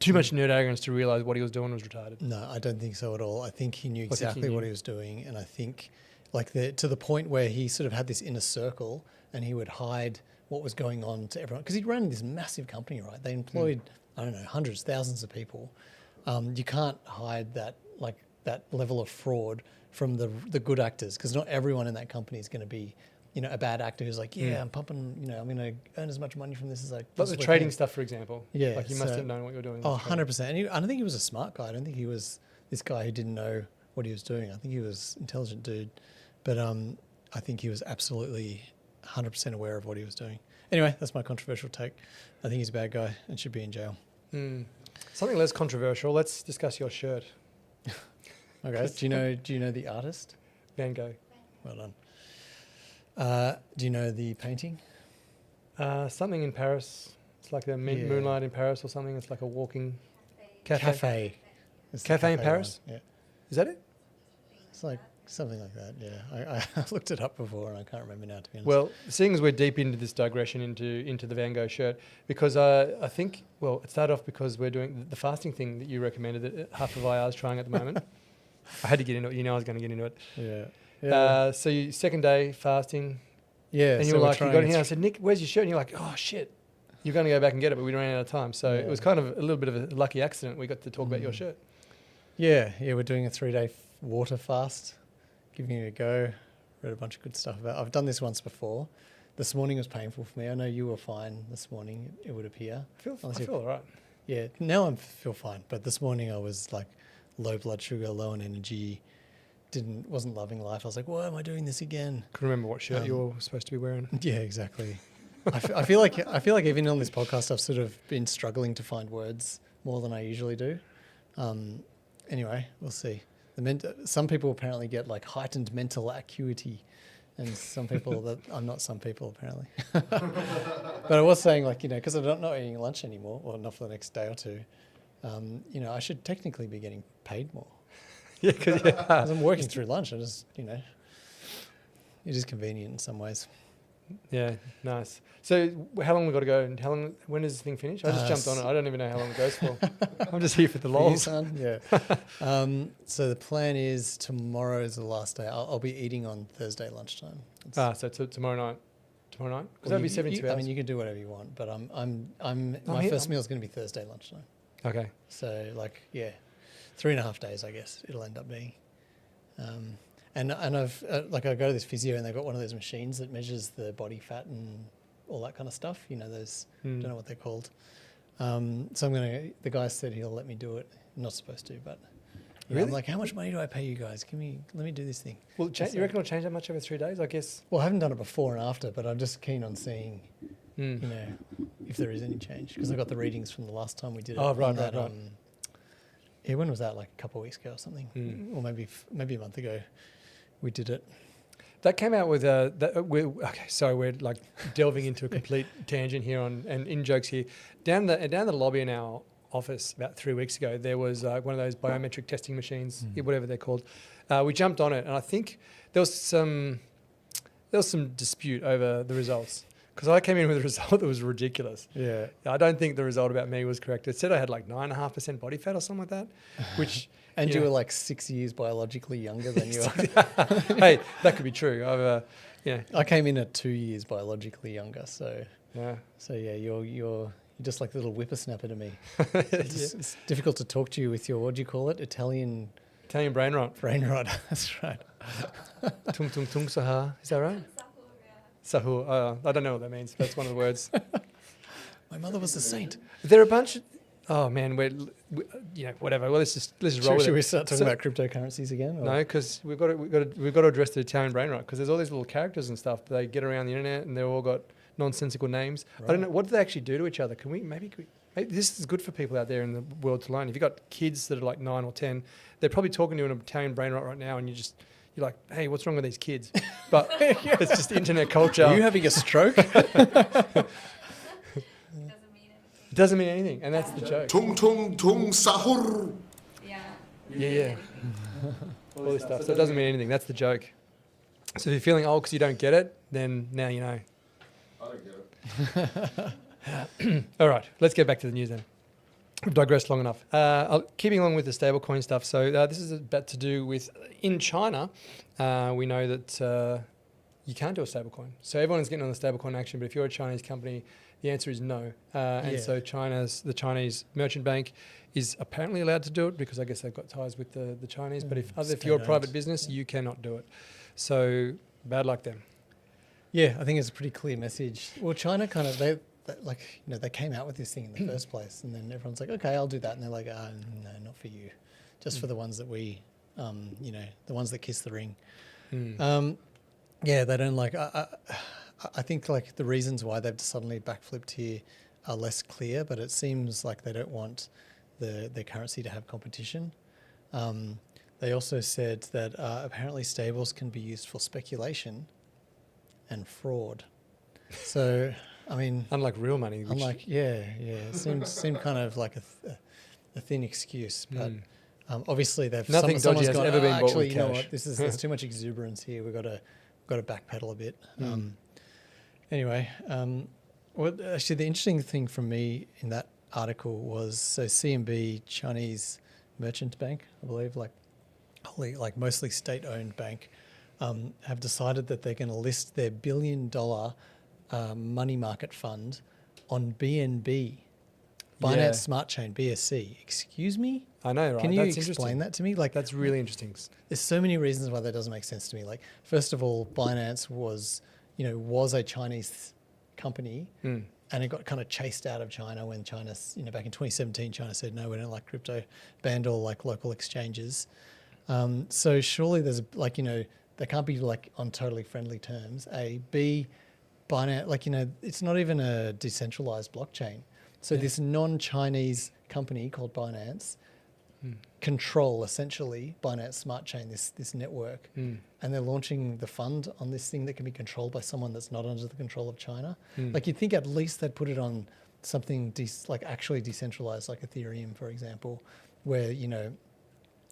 too much nerd arrogance to realize what he was doing was retarded. No, I don't think so at all. I think he knew I think he exactly knew. what he was doing, and I think to the point where he sort of had this inner circle, and he would hide what was going on to everyone because he ran this massive company, right? They employed I don't know hundreds, thousands of people. You can't hide that level of fraud from the good actors because not everyone in that company is going to be a bad actor who's like, I'm pumping, I'm going to earn as much money from this as I Like the possibly trading can. stuff, for example. Yeah, Like you must so- have known what you were doing. Oh, with trading. 100%. And I don't think he was a smart guy. I don't think he was this guy who didn't know what he was doing. I think he was an intelligent dude. But I think he was absolutely 100% aware of what he was doing. Anyway, that's my controversial take. I think he's a bad guy and should be in jail. Something less controversial. Let's discuss your shirt. Okay. Do you know the artist? Van Gogh. Well done. Do you know the painting? Something in Paris. It's like the moonlight in Paris or something. It's like a walking cafe. It's the Cafe in Paris? one, yeah. Is that it? It's like something like that, yeah. I looked it up before and I can't remember now, to be honest. Well, seeing as we're deep into this digression into the Van Gogh shirt, because I think, well, it started off because we're doing the fasting thing that you recommended that half of IR is trying at the moment. I had to get into it. You know I was going to get into it. Yeah. So you second day fasting. Yeah. And you were like, you got in here. I said, Nick, where's your shirt? And you're like, oh, shit. You're going to go back and get it, but we ran out of time. So it was kind of a little bit of a lucky accident. We got to talk about your shirt. Yeah, we're doing a 3-day water fast, giving it a go. Read a bunch of good stuff about it. I've done this once before. This morning was painful for me. I know you were fine this morning, it would appear. I feel all right. Yeah, now I feel fine. But this morning I was like low blood sugar, low on energy, wasn't loving life. I was like, why am I doing this again? Couldn't remember what shirt you were supposed to be wearing. Yeah, exactly. I feel like even on this podcast I've sort of been struggling to find words more than I usually do. Anyway, we'll see. Some people apparently get like heightened mental acuity, and some people I'm not some people apparently. But I was saying, like, because I'm not eating lunch anymore, or not for the next day or two, I should technically be getting paid more. Yeah, because I'm working through lunch. I just, it is convenient in some ways. Yeah, nice. So how long we got to go, and when does this thing finish? I just jumped on it. I don't even know how long it goes for. I'm just here for the For you, lols. son? Yeah. So the plan is tomorrow is the last day. I'll be eating on Thursday lunchtime. So tomorrow night. Tomorrow night? Because that'll be 72 hours. I mean, you can do whatever you want, but my first meal is going to be Thursday lunchtime. Okay. So 3.5 days, I guess it'll end up being. And I've I go to this physio and they've got one of those machines that measures the body fat and all that kind of stuff. Those don't know what they're called. So the guy said he'll let me do it. I'm not supposed to, but really? I'm like, how much money do I pay you guys? Let me do this thing. Well, you reckon it'll change that much over 3 days? I guess. Well, I haven't done it before and after, but I'm just keen on seeing, if there is any change, because I got the readings from the last time we did it. Oh, right. Yeah, when was that? Like a couple of weeks ago or something, or maybe a month ago. We did it. That came out with we're like delving into a complete tangent here and in jokes here. Down the lobby in our office about 3 weeks ago, there was one of those biometric testing machines, whatever they're called. We jumped on it, and I think there was some dispute over the results. Because I came in with a result that was ridiculous. Yeah. I don't think the result about me was correct. It said I had like 9.5% body fat or something like that, which... And you were like 6 years biologically younger than you are. Hey, that could be true. I came in at 2 years biologically younger, so... Yeah. So yeah, you're just like a little whippersnapper to me. It's difficult to talk to you with your, what do you call it? Italian brain rot. Brain rot, that's right. Tung tung tung sahar. Is that right? Sahur. I don't know what that means. That's one of the words. My mother was a saint. There are a bunch of... Oh, man, whatever. Well, let's just roll with it. Should we start talking about cryptocurrencies again? Or? No, because we've got to address the Italian brain rot, because there's all these little characters and stuff. They get around the internet and they've all got nonsensical names. Right. I don't know. What do they actually do to each other? Maybe this is good for people out there in the world to learn. If you've got kids that are like 9 or 10, they're probably talking to an Italian brain rot right now, and you're like, hey, what's wrong with these kids? But it's just internet culture. Are you having a stroke? It doesn't mean anything, and that's the joke. Tung tung tung sahur. Yeah. All this stuff. So it doesn't mean anything. That's the joke. So if you're feeling old because you don't get it, then now you know. I don't get it. All right, let's get back to the news then. We've digressed long enough. Keeping along with the stablecoin stuff. So this is about to do with, in China, we know that you can't do a stablecoin. So everyone's getting on the stablecoin action, but if you're a Chinese company, the answer is no. And so the Chinese merchant bank is apparently allowed to do it, because I guess they've got ties with the Chinese. But if you're a private business, you cannot do it. So bad luck them. Yeah, I think it's a pretty clear message. Well, China kind of, they came out with this thing in the first place, and then everyone's like, okay, I'll do that. And they're like, no, not for you. Just for the ones that the ones that kiss the ring. Yeah, they don't like... I think like the reasons why they've suddenly backflipped here are less clear, but it seems like they don't want their currency to have competition. They also said that apparently stables can be used for speculation and fraud. So, I mean, Unlike real money. unlike it seemed kind of like a thin excuse, but obviously Nothing dodgy has ever been bought actually, with you know cash." what, there's too much exuberance here. We've got to backpedal a bit. Anyway, actually the interesting thing from me in that article was so CMB, Chinese merchant bank, I believe, like mostly state-owned bank, have decided that they're going to list their $1 billion money market fund on BNB, Binance Smart Chain, BSC. Excuse me? I know, right? Can you That's explain that to me? Like, That's really interesting. there's so many reasons why that doesn't make sense to me. Like, first of all, Binance was a Chinese company, and it got kind of chased out of China when China, back in 2017, China said, no, we don't like crypto, banned all like local exchanges. So surely there's they can't be like on totally friendly terms. A, B, Binance, it's not even a decentralized blockchain. So this non-Chinese company called Binance control essentially Binance Smart Chain, this network, and they're launching the fund on this thing that can be controlled by someone that's not under the control of China. Like, you'd think at least they'd put it on something actually decentralized, like Ethereum, for example, where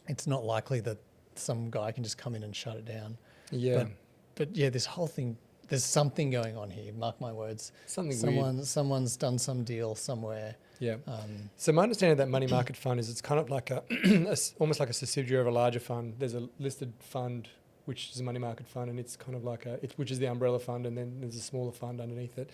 it's not likely that some guy can just come in and shut it down. Yeah. But yeah, this whole thing, there's something going on here. Mark my words. Someone's done some deal somewhere. Yeah. So my understanding of that money market fund is it's kind of like almost like a subsidiary of a larger fund. There's a listed fund, which is a money market fund, and it's kind of like which is the umbrella fund, and then there's a smaller fund underneath it.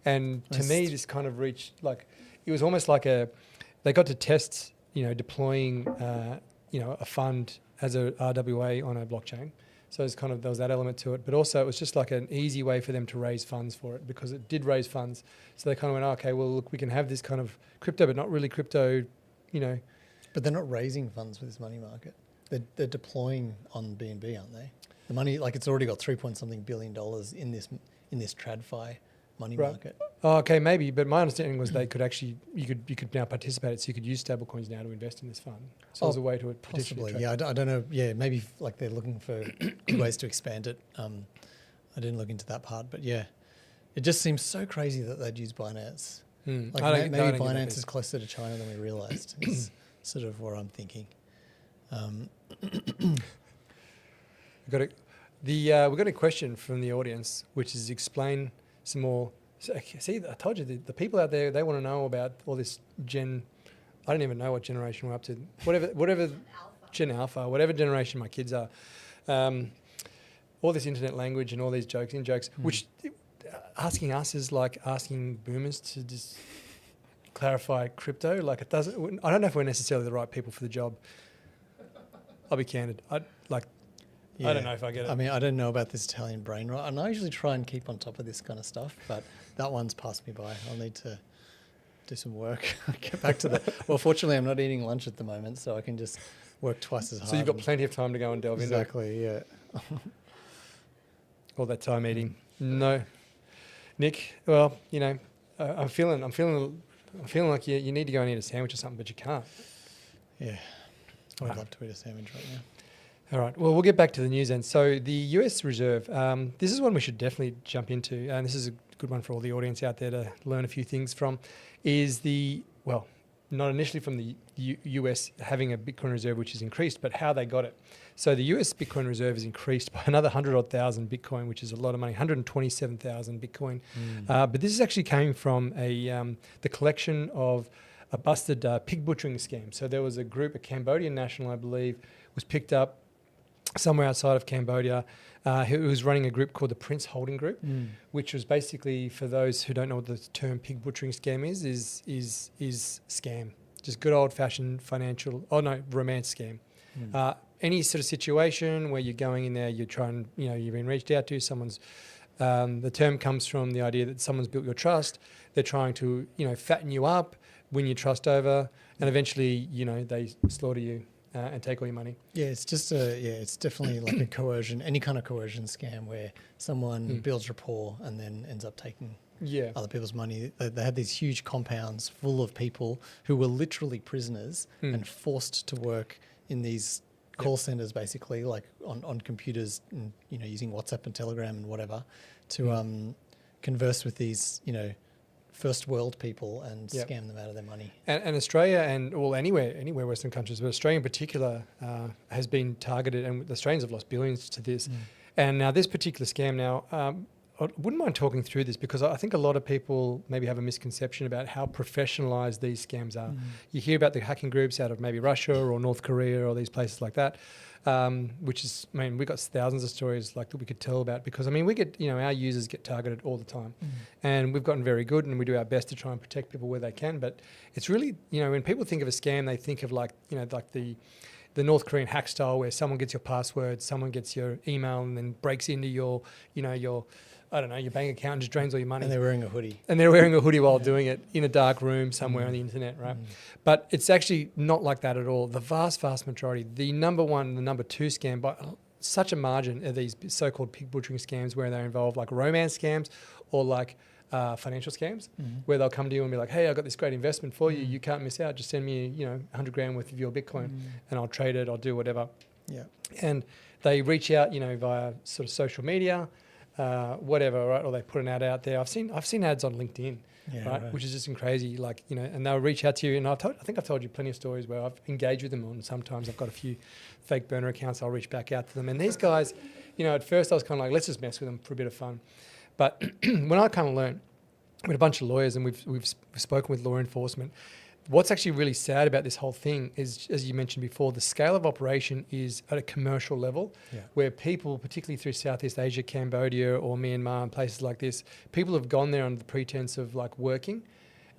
And to me, this kind of reached it was almost like they got to test, deploying, a fund as a RWA on a blockchain. So it's there was that element to it, but also it was just like an easy way for them to raise funds for it, because it did raise funds. So they kind of went, okay, well, look, we can have this kind of crypto, but not really crypto, But they're not raising funds for this money market. They're deploying on BNB, aren't they? The money, it's already got $3 billion in this TradFi money market. Oh, okay, maybe. But my understanding was they could actually, you could now participate. So you could use stablecoins now to invest in this fund. So there's a way to possibly. Yeah, I don't know. Yeah, maybe they're looking for good ways to expand it. I didn't look into that part, but yeah, it just seems so crazy that they'd use Binance. Maybe Binance is closer to China than we realized. Is sort of what I'm thinking. We've got a question from the audience, which is explain some more. So, see, I told you, the people out there, they want to know about all this I don't even know what generation we're up to. Whatever Gen Alpha, whatever generation my kids are. All this internet language and all these jokes, which asking us is like asking boomers to just clarify crypto. Like, it doesn't. I don't know if we're necessarily the right people for the job. I'll be candid. I don't know if I get it. I mean, I don't know about this Italian brain rot, and I usually try and keep on top of this kind of stuff, but that one's passed me by. I'll need to do some work. Get back to that. Well, fortunately, I'm not eating lunch at the moment, so I can just work twice as hard. So you've got plenty of time to go and delve into it. Exactly, yeah. All that time eating. No. Nick, well, I'm feeling like you need to go and eat a sandwich or something, but you can't. Yeah. I'd love to eat a sandwich right now. All right. Well, we'll get back to the news then. So the US Reserve, this is one we should definitely jump into, and this is a good one for all the audience out there to learn a few things from, is not initially from the US having a Bitcoin reserve which is increased, but how they got it. So the US Bitcoin reserve is increased by another 100,000 Bitcoin, which is a lot of money, 127,000 Bitcoin. But this is actually came from the collection of a busted pig butchering scam. So there was a group, a Cambodian national, I believe, was picked up somewhere outside of Cambodia, who was running a group called the Prince Holding Group, which was basically, for those who don't know what the term pig butchering scam is scam. Just good old fashioned romance scam. Any sort of situation where you're going in there, you're trying, you've been reached out to, the term comes from the idea that someone's built your trust. They're trying to, fatten you up, win your trust over, and eventually, they slaughter you and take all your money. Yeah, it's just it's definitely like a coercion, any kind of coercion scam where someone builds rapport and then ends up taking other people's money. They had these huge compounds full of people who were literally prisoners and forced to work in these call centers, basically, like on computers, and, using WhatsApp and Telegram and whatever, to converse with these, first world people and scam them out of their money. And Australia and anywhere Western countries, but Australia in particular has been targeted, and the Australians have lost billions to this. And now this particular scam I wouldn't mind talking through this, because I think a lot of people maybe have a misconception about how professionalized these scams are. You hear about the hacking groups out of maybe Russia or North Korea or these places like that, which is, we've got thousands of stories like that we could tell about, because we get, our users get targeted all the time, and we've gotten very good, and we do our best to try and protect people where they can. But it's really, when people think of a scam, they think of like the North Korean hack style, where someone gets your password, someone gets your email, and then breaks into your your bank account and just drains all your money. And they're wearing a hoodie. While doing it in a dark room somewhere on the internet, right? But it's actually not like that at all. The vast majority, the number one and the number two scam by such a margin are these so-called pig butchering scams, where they involve like romance scams or like financial scams, where they'll come to you and be like, hey, I've got this great investment for you. You can't miss out. Just send me, 100 grand worth of your Bitcoin and I'll trade it. I'll do whatever. Yeah. And they reach out, via sort of social media, whatever, right? Or they put an ad out there. I've seen ads on LinkedIn, right? Which is just crazy. Like, and they'll reach out to you. And I think I've told you plenty of stories where I've engaged with them, and sometimes I've got a few fake burner accounts. I'll reach back out to them. And these guys, at first I was kind of like, let's just mess with them for a bit of fun. But when I kind of learned, with a bunch of lawyers, and we've spoken with law enforcement, what's actually really sad about this whole thing is, as you mentioned before, the scale of operation is at a commercial level, where people, particularly through Southeast Asia, Cambodia or Myanmar and places like this, people have gone there under the pretense of like working,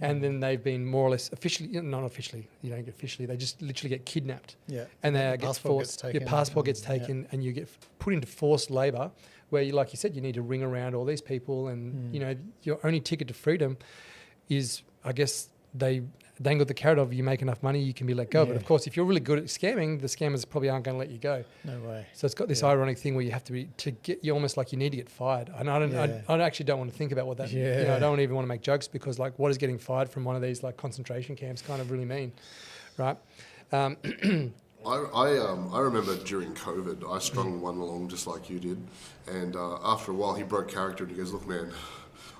and then they've been more or less not officially, they just literally get kidnapped. Yeah. And they get forced, your passport gets taken and you get put into forced labour, where you, like you said, you need to ring around all these people, and your only ticket to freedom is, I guess, they dangle the carrot of you make enough money, you can be let go. But of course, if you're really good at scamming, the scammers probably aren't going to let you go. No way. So it's got this ironic thing where you have you almost like you need to get fired. And I actually don't want to think about what that, I don't even want to make jokes, because like, what does getting fired from one of these like concentration camps kind of really mean, right? I remember during COVID, I strung one along just like you did, and after a while he broke character and he goes, look man,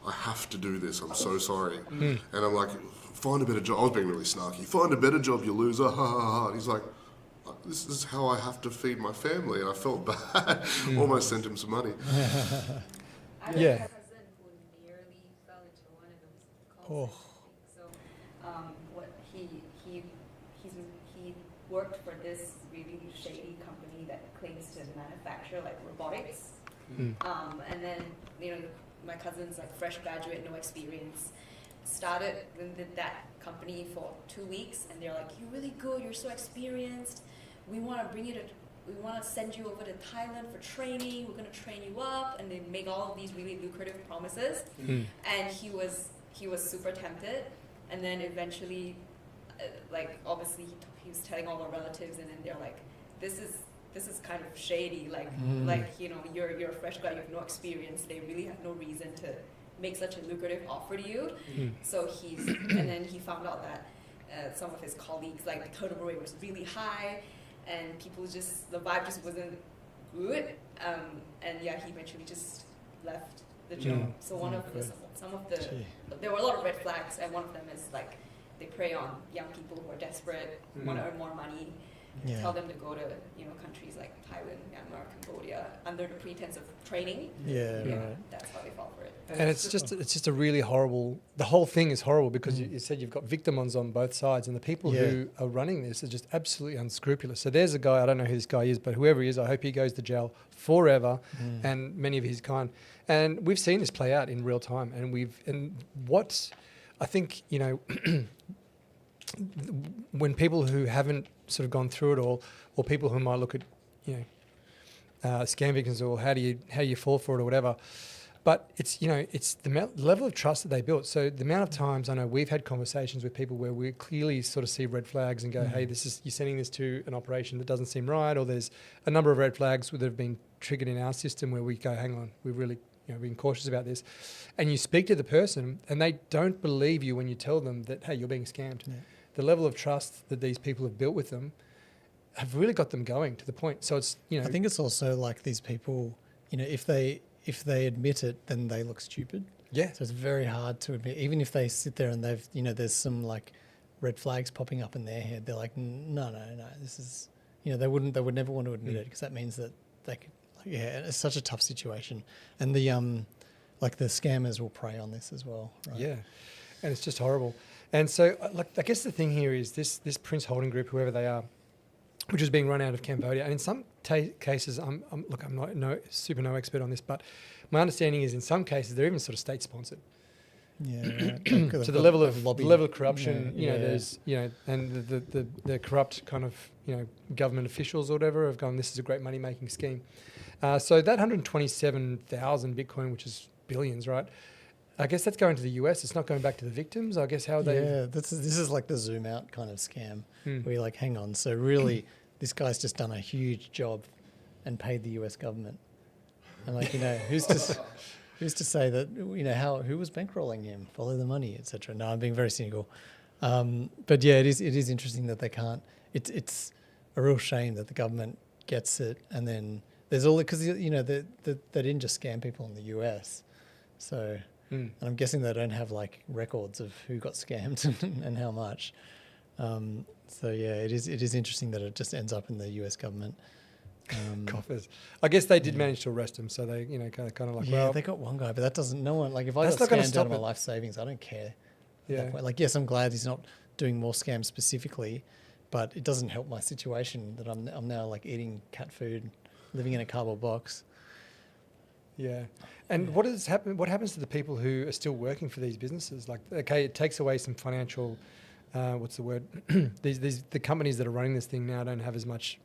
I have to do this, I'm so sorry. And I'm like, find a better job. I was being really snarky. Find a better job, you loser, ha ha ha. And he's like, this is how I have to feed my family, and I felt bad. Almost sent him some money. I have a cousin who nearly fell into one of those calls. So he worked for this really shady company that claims to manufacture like robotics. And then my cousin's like fresh graduate, no experience, started and did that company for 2 weeks, and they're like, you're really good, you're so experienced, we want to send you over to Thailand for training, we're going to train you up, and they make all of these really lucrative promises. And he was super tempted, and then eventually obviously he was telling all the relatives, and then they're like, this is kind of shady, you're a fresh guy, you have no experience, they really have no reason to make such a lucrative offer to you. So and then he found out that some of his colleagues, like the turnover rate was really high, and the vibe just wasn't good. And he eventually just left the job. So there were a lot of red flags, and one of them is like, they prey on young people who are desperate, want to earn more money, tell them to go to countries like Thailand, Myanmar, Cambodia under the pretense of training. Right. That's how they fall for it. And it's just a really horrible. The whole thing is horrible, because you said you've got victims on both sides, and the people who are running this are just absolutely unscrupulous. So there's a guy, I don't know who this guy is, but whoever he is, I hope he goes to jail forever, and many of his kind. And we've seen this play out in real time, and what I think, when people who haven't sort of gone through it all, or people who might look at, scam victims, or how do you fall for it or whatever, But it's, it's the level of trust that they built. So the amount of times I know we've had conversations with people where we clearly sort of see red flags and go, hey, you're sending this to an operation that doesn't seem right, or there's a number of red flags that have been triggered in our system where we go, hang on, we're really being cautious about this. And you speak to the person and they don't believe you when you tell them that, hey, you're being scammed. Yeah. The level of trust that these people have built with them have really got them going to the point. So it's, I think it's also like these people, if they admit it, then they look stupid. Yeah. So it's very hard to admit, even if they sit there and they've, there's some like red flags popping up in their head. They're like, no, this is, they would never want to admit it because that means that they could, it's such a tough situation. And the, like the scammers will prey on this as well. Right? Yeah. And it's just horrible. And so I guess the thing here is this Prince Holding Group, whoever they are, which is being run out of Cambodia. And in some cases, I'm not no expert on this, but my understanding is in some cases they're even sort of state sponsored. Yeah, right. So the level of corruption, there's and the corrupt kind of government officials or whatever have gone, this is a great money making scheme. So that 127,000 Bitcoin, which is billions, right? I guess that's going to the US. It's not going back to the victims. I guess how are they? Yeah, this is like the zoom out kind of scam where you're like, hang on. So really, this guy's just done a huge job and paid the US government. And like, who's to say that who was bankrolling him? Follow the money, etc. No, I'm being very cynical. But yeah, it is interesting that they can't. It's a real shame that the government gets it, and then there's all because they didn't just scam people in the US, so. And I'm guessing they don't have like records of who got scammed and how much. So yeah, it is interesting that it just ends up in the US government. Coffers. I guess they did manage to arrest him, so they kind of like they got one guy, but that doesn't. No one like if I got scammed out of my life savings, I don't care. Yeah. Like yes, I'm glad he's not doing more scams specifically, but it doesn't help my situation that I'm now like eating cat food, living in a cardboard box. Yeah. And what happens to the people who are still working for these businesses? Like, okay, it takes away some financial, what's the word? the companies that are running this thing now don't have as much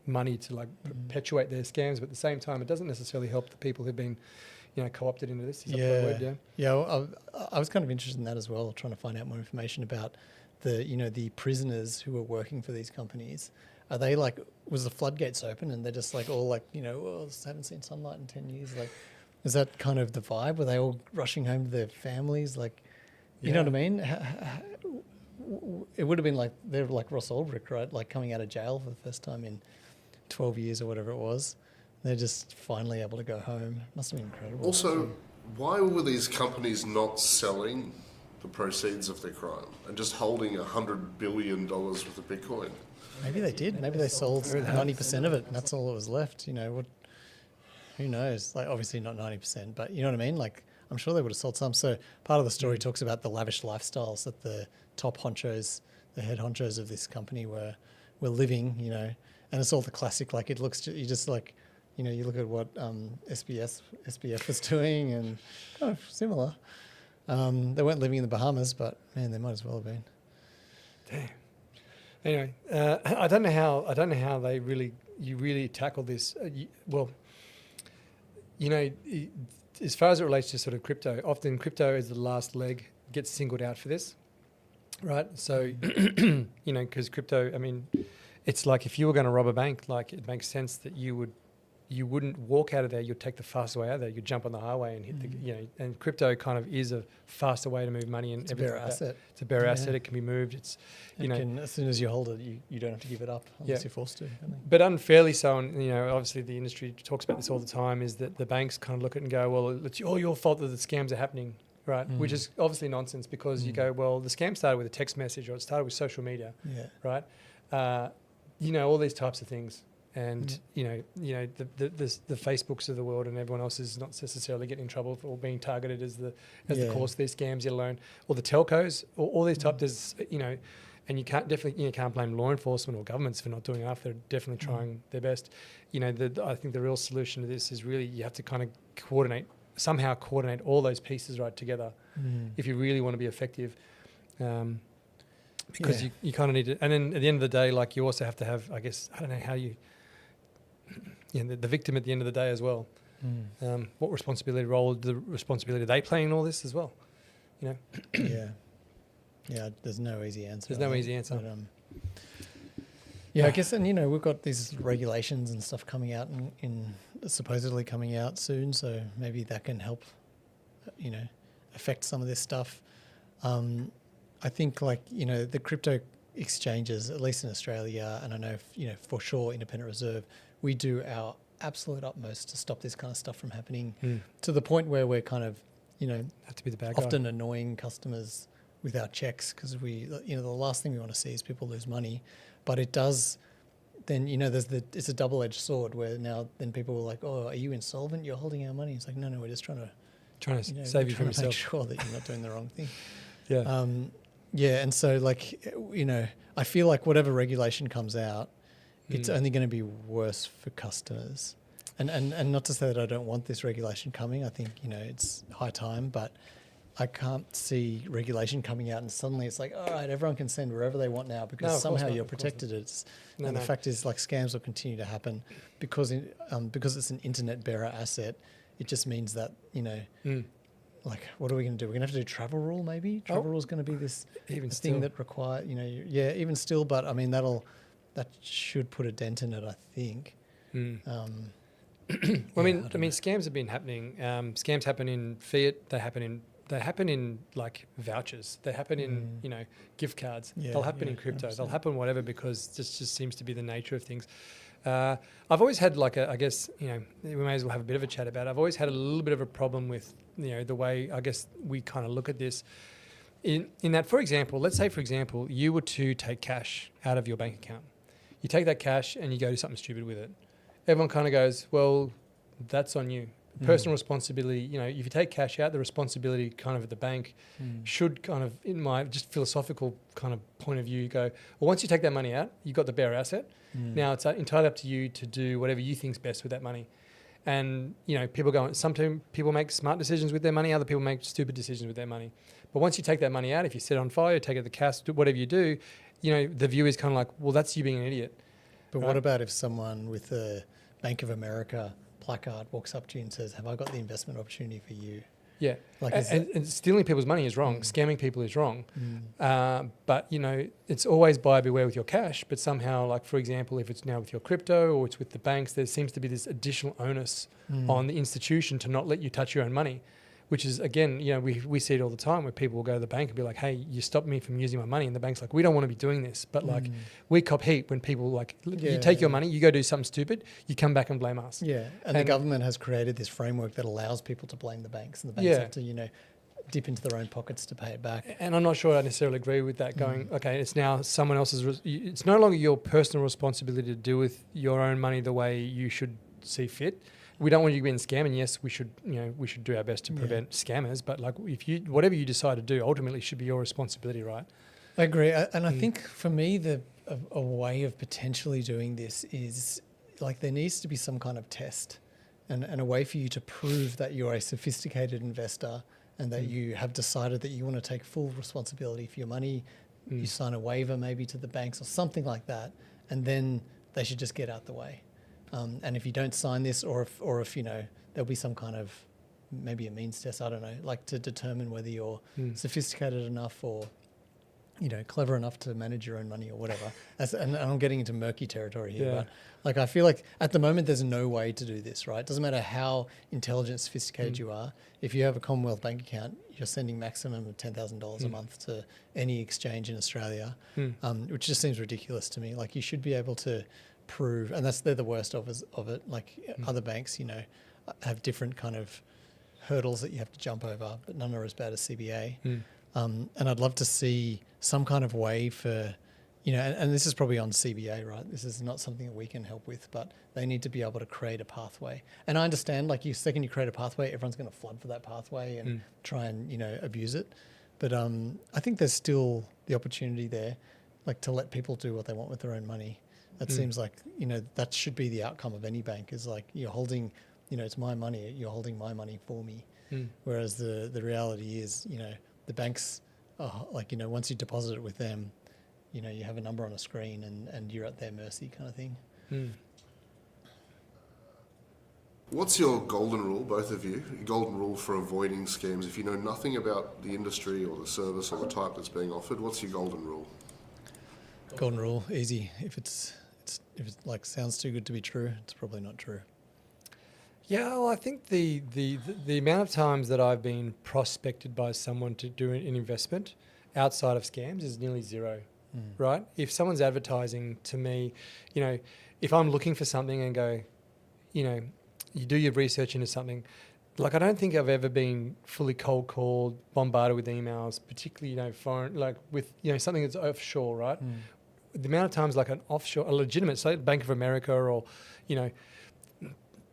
money to like perpetuate their scams, but at the same time, it doesn't necessarily help the people who've been, co-opted into this. Is that the word? Yeah. I was kind of interested in that as well, trying to find out more information about the prisoners who were working for these companies. Are they like, was the floodgates open and they're just like all like, haven't seen sunlight in 10 years? Like, is that kind of the vibe? Were they all rushing home to their families? Like, you know what I mean? It would have been like, they're like Ross Ulbricht, right? Like coming out of jail for the first time in 12 years or whatever it was. They're just finally able to go home. Must have been incredible. Also, why were these companies not selling the proceeds of their crime and just holding $100 billion worth of Bitcoin? Maybe they did. Maybe they sold 90% of it, and that's all that was left. Who knows? Like, obviously not 90%, but you know what I mean? Like, I'm sure they would have sold some. So part of the story talks about the lavish lifestyles that the top honchos, the head honchos of this company were living. And it's all the classic. Like, it looks. You just like, you look at what SBF was doing, and kind of similar. They weren't living in the Bahamas, but man, they might as well have been. Damn. Anyway, I don't know how you really tackle this. As far as it relates to sort of crypto, often crypto is the last leg, gets singled out for this, right? So, because crypto, I mean, it's like if you were going to rob a bank, like it makes sense that you wouldn't walk out of there. You'd take the faster way out of there. You'd jump on the highway and hit and crypto kind of is a faster way to move money. And it's a better asset. It's a better asset. It can be moved. It's, as soon as you hold it, you don't have to give it up unless you're forced to. I think. But unfairly so, and obviously the industry talks about this all the time, is that the banks kind of look at it and go, well, it's all your fault that the scams are happening, right? Which is obviously nonsense because you go, well, the scam started with a text message or it started with social media, right? All these types of things. And the Facebooks of the world and everyone else is not necessarily getting in trouble for being targeted as the cause of these scams, let alone or the telcos, all these types. And you can't blame law enforcement or governments for not doing enough. They're definitely trying their best. I think the real solution to this is really you have to kind of somehow coordinate all those pieces right together if you really want to be effective. Because you kind of need to, and then at the end of the day, like you also have to have, I guess, I don't know how you. The victim at the end of the day as well. What the responsibility are they playing in all this as well? You know? Yeah. There's no easy answer. There's no easy answer. But, I guess, and we've got these regulations and stuff coming out in supposedly coming out soon, so maybe that can help, affect some of this stuff. I think the crypto exchanges, at least in Australia, and I know, for sure, Independent Reserve, we do our absolute utmost to stop this kind of stuff from happening to the point where we're kind of, have to be the bad guy. Often annoying customers with our checks because the last thing we want to see is people lose money. But it does, then, it's a double-edged sword where now then people are like, oh, are you insolvent? You're holding our money. It's like, no, we're just trying to save you from yourself. Make sure that you're not doing the wrong thing. Yeah. And so I feel like whatever regulation comes out, it's only going to be worse for customers. And not to say that I don't want this regulation coming. I think, it's high time, but I can't see regulation coming out and suddenly it's like, all right, everyone can send wherever they want now because somehow you're protected. The fact is, like, scams will continue to happen because it's an internet bearer asset. It just means that, like, what are we going to do? We're going to have to do travel rule maybe? Travel rule is going to be this thing that require, even still, but I mean, that should put a dent in it, I think. Well, I mean, scams have been happening. Scams happen in fiat. They happen in like vouchers. They happen in gift cards. They'll happen in crypto. 100%. They'll happen whatever because this just seems to be the nature of things. I've always had I guess we may as well have a bit of a chat about it. I've always had a little bit of a problem with the way I guess we kind of look at this. In that, for example, let's say you were to take cash out of your bank account. You take that cash and you go do something stupid with it. Everyone kind of goes, well, that's on you. Personal responsibility, if you take cash out, the responsibility kind of at the bank should kind of, in my just philosophical kind of point of view, go, well, once you take that money out, you've got the bearer asset. Now it's entirely up to you to do whatever you think's best with that money. And, sometimes people make smart decisions with their money, other people make stupid decisions with their money. But once you take that money out, if you set it on fire, take out the cash, whatever you do, the view is kind of like, well, that's you being an idiot. But what about if someone with a Bank of America placard walks up to you and says, have I got the investment opportunity for you? Yeah. And stealing people's money is wrong. Scamming people is wrong. But, it's always buyer beware with your cash. But somehow, like, for example, if it's now with your crypto or it's with the banks, there seems to be this additional onus on the institution to not let you touch your own money, which is, again, we see it all the time where people will go to the bank and be like, hey, you stopped me from using my money. And the bank's like, we don't want to be doing this. But we cop heat when people you take your money, you go do something stupid, you come back and blame us. Yeah. And the government has created this framework that allows people to blame the banks, and the banks have to, dip into their own pockets to pay it back. And I'm not sure I necessarily agree with that going, okay, it's now someone else's, it's no longer your personal responsibility to deal with your own money the way you should see fit. We don't want you to be in scamming. Yes, we should do our best to prevent scammers. But like, whatever you decide to do, ultimately should be your responsibility, right? I agree, and I think for me, a way of potentially doing this is like there needs to be some kind of test, and a way for you to prove that you're a sophisticated investor and that you have decided that you want to take full responsibility for your money. You sign a waiver maybe to the banks or something like that, and then they should just get out the way. And if you don't sign this, or if there'll be some kind of maybe a means test, I don't know, like to determine whether you're sophisticated enough or clever enough to manage your own money or whatever. And I'm getting into murky territory here, but like I feel like at the moment there's no way to do this, right? It doesn't matter how intelligent, sophisticated you are. If you have a Commonwealth bank account, you're sending maximum of $10,000 a month to any exchange in Australia, which just seems ridiculous to me. Like you should be able to prove, and they're the worst of it. Like other banks, have different kind of hurdles that you have to jump over, but none are as bad as CBA. And I'd love to see some kind of way for, and this is probably on CBA, right? This is not something that we can help with, but they need to be able to create a pathway. And I understand, like, second you create a pathway, everyone's going to flood for that pathway and try and, abuse it. But I think there's still the opportunity there, like, to let people do what they want with their own money. That seems like, that should be the outcome of any bank, is like, you're holding, it's my money, you're holding my money for me. Whereas the reality is, the banks, once you deposit it with them, you have a number on a screen and you're at their mercy kind of thing. What's your golden rule, both of you? Your golden rule for avoiding scams. If you know nothing about the industry or the service or the type that's being offered, what's your golden rule? Golden rule, easy. If it's like sounds too good to be true, it's probably not true. Yeah, well, I think the amount of times that I've been prospected by someone to do an investment outside of scams is nearly zero, right? If someone's advertising to me, you know, if I'm looking for something and go, you know, you do your research into something, like I don't think I've ever been fully cold called, bombarded with emails, particularly, you know, foreign, like with, you know, something that's offshore, right? The amount of times like an offshore, a legitimate, say Bank of America or, you know,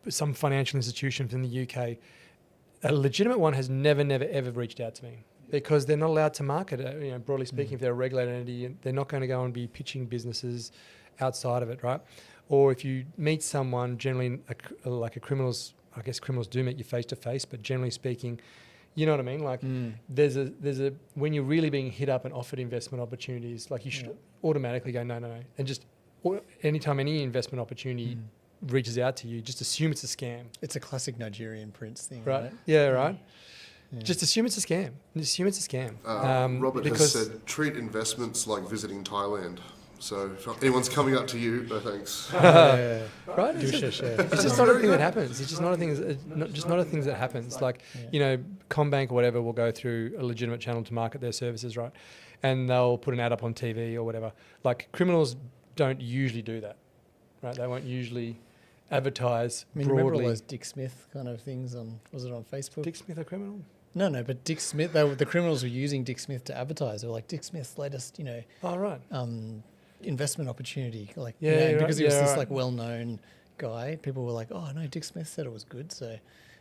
some financial institution from the UK, a legitimate one has never, ever reached out to me because they're not allowed to market it. You know, broadly speaking, if they're a regulated entity, they're not going to go and be pitching businesses outside of it, right? Or if you meet someone, generally like a criminals, I guess criminals do meet you face to face, but generally speaking, you know what I mean? Like there's a when you're really being hit up and offered investment opportunities, like you should automatically go no, and just anytime any investment opportunity reaches out to you, just assume it's a scam. It's a classic Nigerian prince thing, right? right? Yeah, right. Yeah. Just assume it's a scam. Assume it's a scam. Robert has said, treat investments like visiting Thailand. So if anyone's coming up to you, no thanks. Right? It's just not a thing that happens. It's just not a thing. Not a thing that happens. Like you know, Combank or whatever will go through a legitimate channel to market their services, right? And they'll put an ad up on TV or whatever. Like criminals don't usually do that, right? They won't usually advertise broadly. Remember all those Dick Smith kind of things was it on Facebook? Dick Smith a criminal? No, but Dick Smith, the criminals were using Dick Smith to advertise. They were like, Dick Smith's latest, you know, oh, right. Investment opportunity. Like, yeah, because he was this like well-known guy, people were like, oh no, Dick Smith said it was good. So,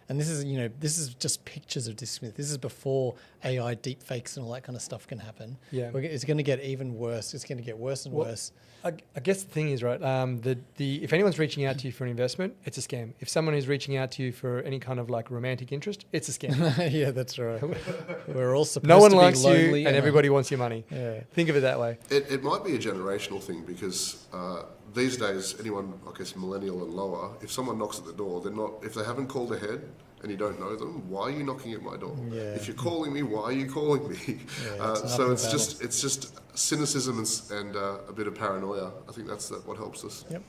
and this is, you know, this is just pictures of Dick Smith. This is before AI deepfakes and all that kind of stuff can happen. Yeah. It's going to get even worse. It's going to get worse and worse. I guess the thing is, right, if anyone's reaching out to you for an investment, it's a scam. If someone is reaching out to you for any kind of like romantic interest, it's a scam. Yeah, that's right. We're all supposed no one to likes be lonely you and everybody wants your money. Yeah. Think of it that way. It might be a generational thing because these days, anyone, I guess millennial and lower, if someone knocks at the door, they're not, if they haven't called ahead and you don't know them, why are you knocking at my door? Yeah. If you're calling me, why are you calling me? So it's just cynicism and a bit of paranoia. I think that's what helps us. Yep.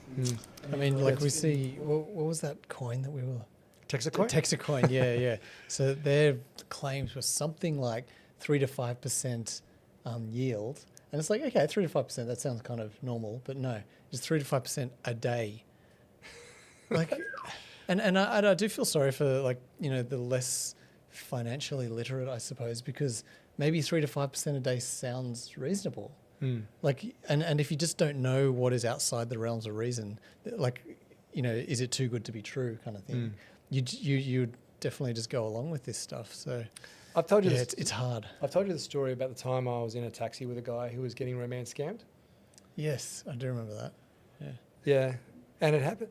I mean, like we see, what was that coin that we were? Texacoin? Texacoin, yeah. So their claims were something like 3 to 5% yield. And it's like, okay, 3 to 5%, that sounds kind of normal, but no, it's 3 to 5% a day. Like, and I do feel sorry for, like, you know, the less financially literate, I suppose, because maybe 3 to 5% a day sounds reasonable. Like, and if you just don't know what is outside the realms of reason, like, you know, is it too good to be true kind of thing? You definitely just go along with this stuff. So I've told you this, it's hard. I've told you the story about the time I was in a taxi with a guy who was getting romance scammed. Yes, I do remember that. Yeah, and it happened.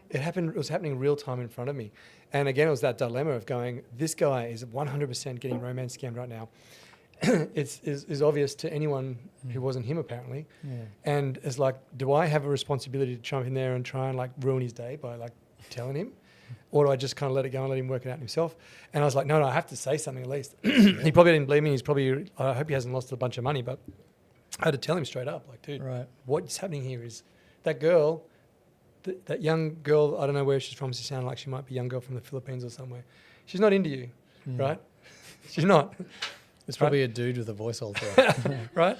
It was happening real time in front of me. And again, it was that dilemma of going, this guy is 100% getting romance scammed right now. It's obvious to anyone who wasn't him, apparently. Yeah. And it's like, do I have a responsibility to jump in there and try and like ruin his day by like telling him? Or do I just kind of let it go and let him work it out himself? And I was like, no, I have to say something at least. He probably didn't believe me. I hope he hasn't lost a bunch of money, but I had to tell him straight up, like, dude, what's happening here is that girl, that young girl, I don't know where she's from. She sounded like she might be a young girl from the Philippines or somewhere. She's not into you, right? She's not. It's probably a dude with a voice alter. Right?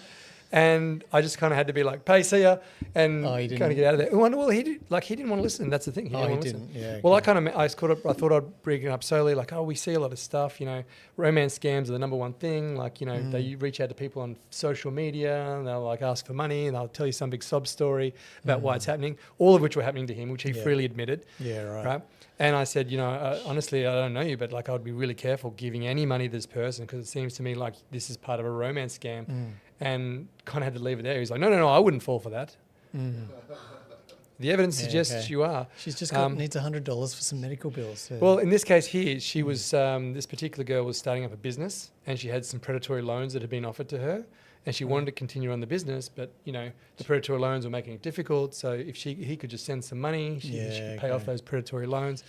And I just kind of had to be like, "Pay, see ya," and kind of get out of there. Well, he didn't want to listen. That's the thing. He didn't. Yeah. Okay. Well, I thought I'd bring it up slowly. Like, we see a lot of stuff. You know, romance scams are the number one thing. Like, you know, they reach out to people on social media and they'll like ask for money and they'll tell you some big sob story about why it's happening. All of which were happening to him, which he freely admitted. Yeah, right. And I said, you know, honestly, I don't know you, but like, I would be really careful giving any money to this person because it seems to me like this is part of a romance scam. And kind of had to leave it there. He's like, no, I wouldn't fall for that. The evidence suggests you are. She's just needs $100 for some medical bills. So. Well, in this case here, she was, this particular girl was starting up a business and she had some predatory loans that had been offered to her. and she wanted to continue on the business, but the predatory loans were making it difficult. So if he could just send some money, she could pay off those predatory loans,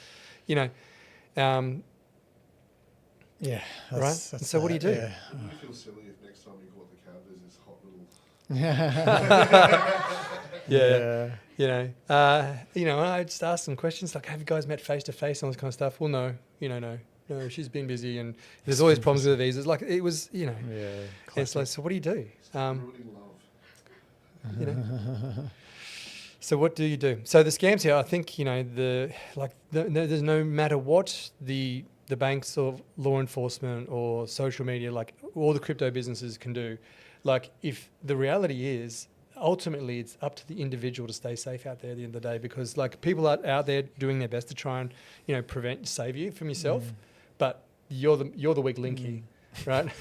Yeah. right. So what do you do? Wouldn't you feel silly if next time you caught the cab, there's this hot little... I just asked some questions like, have you guys met face to face and all this kind of stuff? Well, no, no, she's been busy and there's always problems with the visas. Like it was, it's like, so what do you do? Ruining love. So what do you do? So the scams here, I think, there's no matter what the banks or law enforcement or social media, like all the crypto businesses can do. Like if the reality is, ultimately it's up to the individual to stay safe out there at the end of the day, because like people are out there doing their best to try and, save you from yourself, but you're the weak link here, right?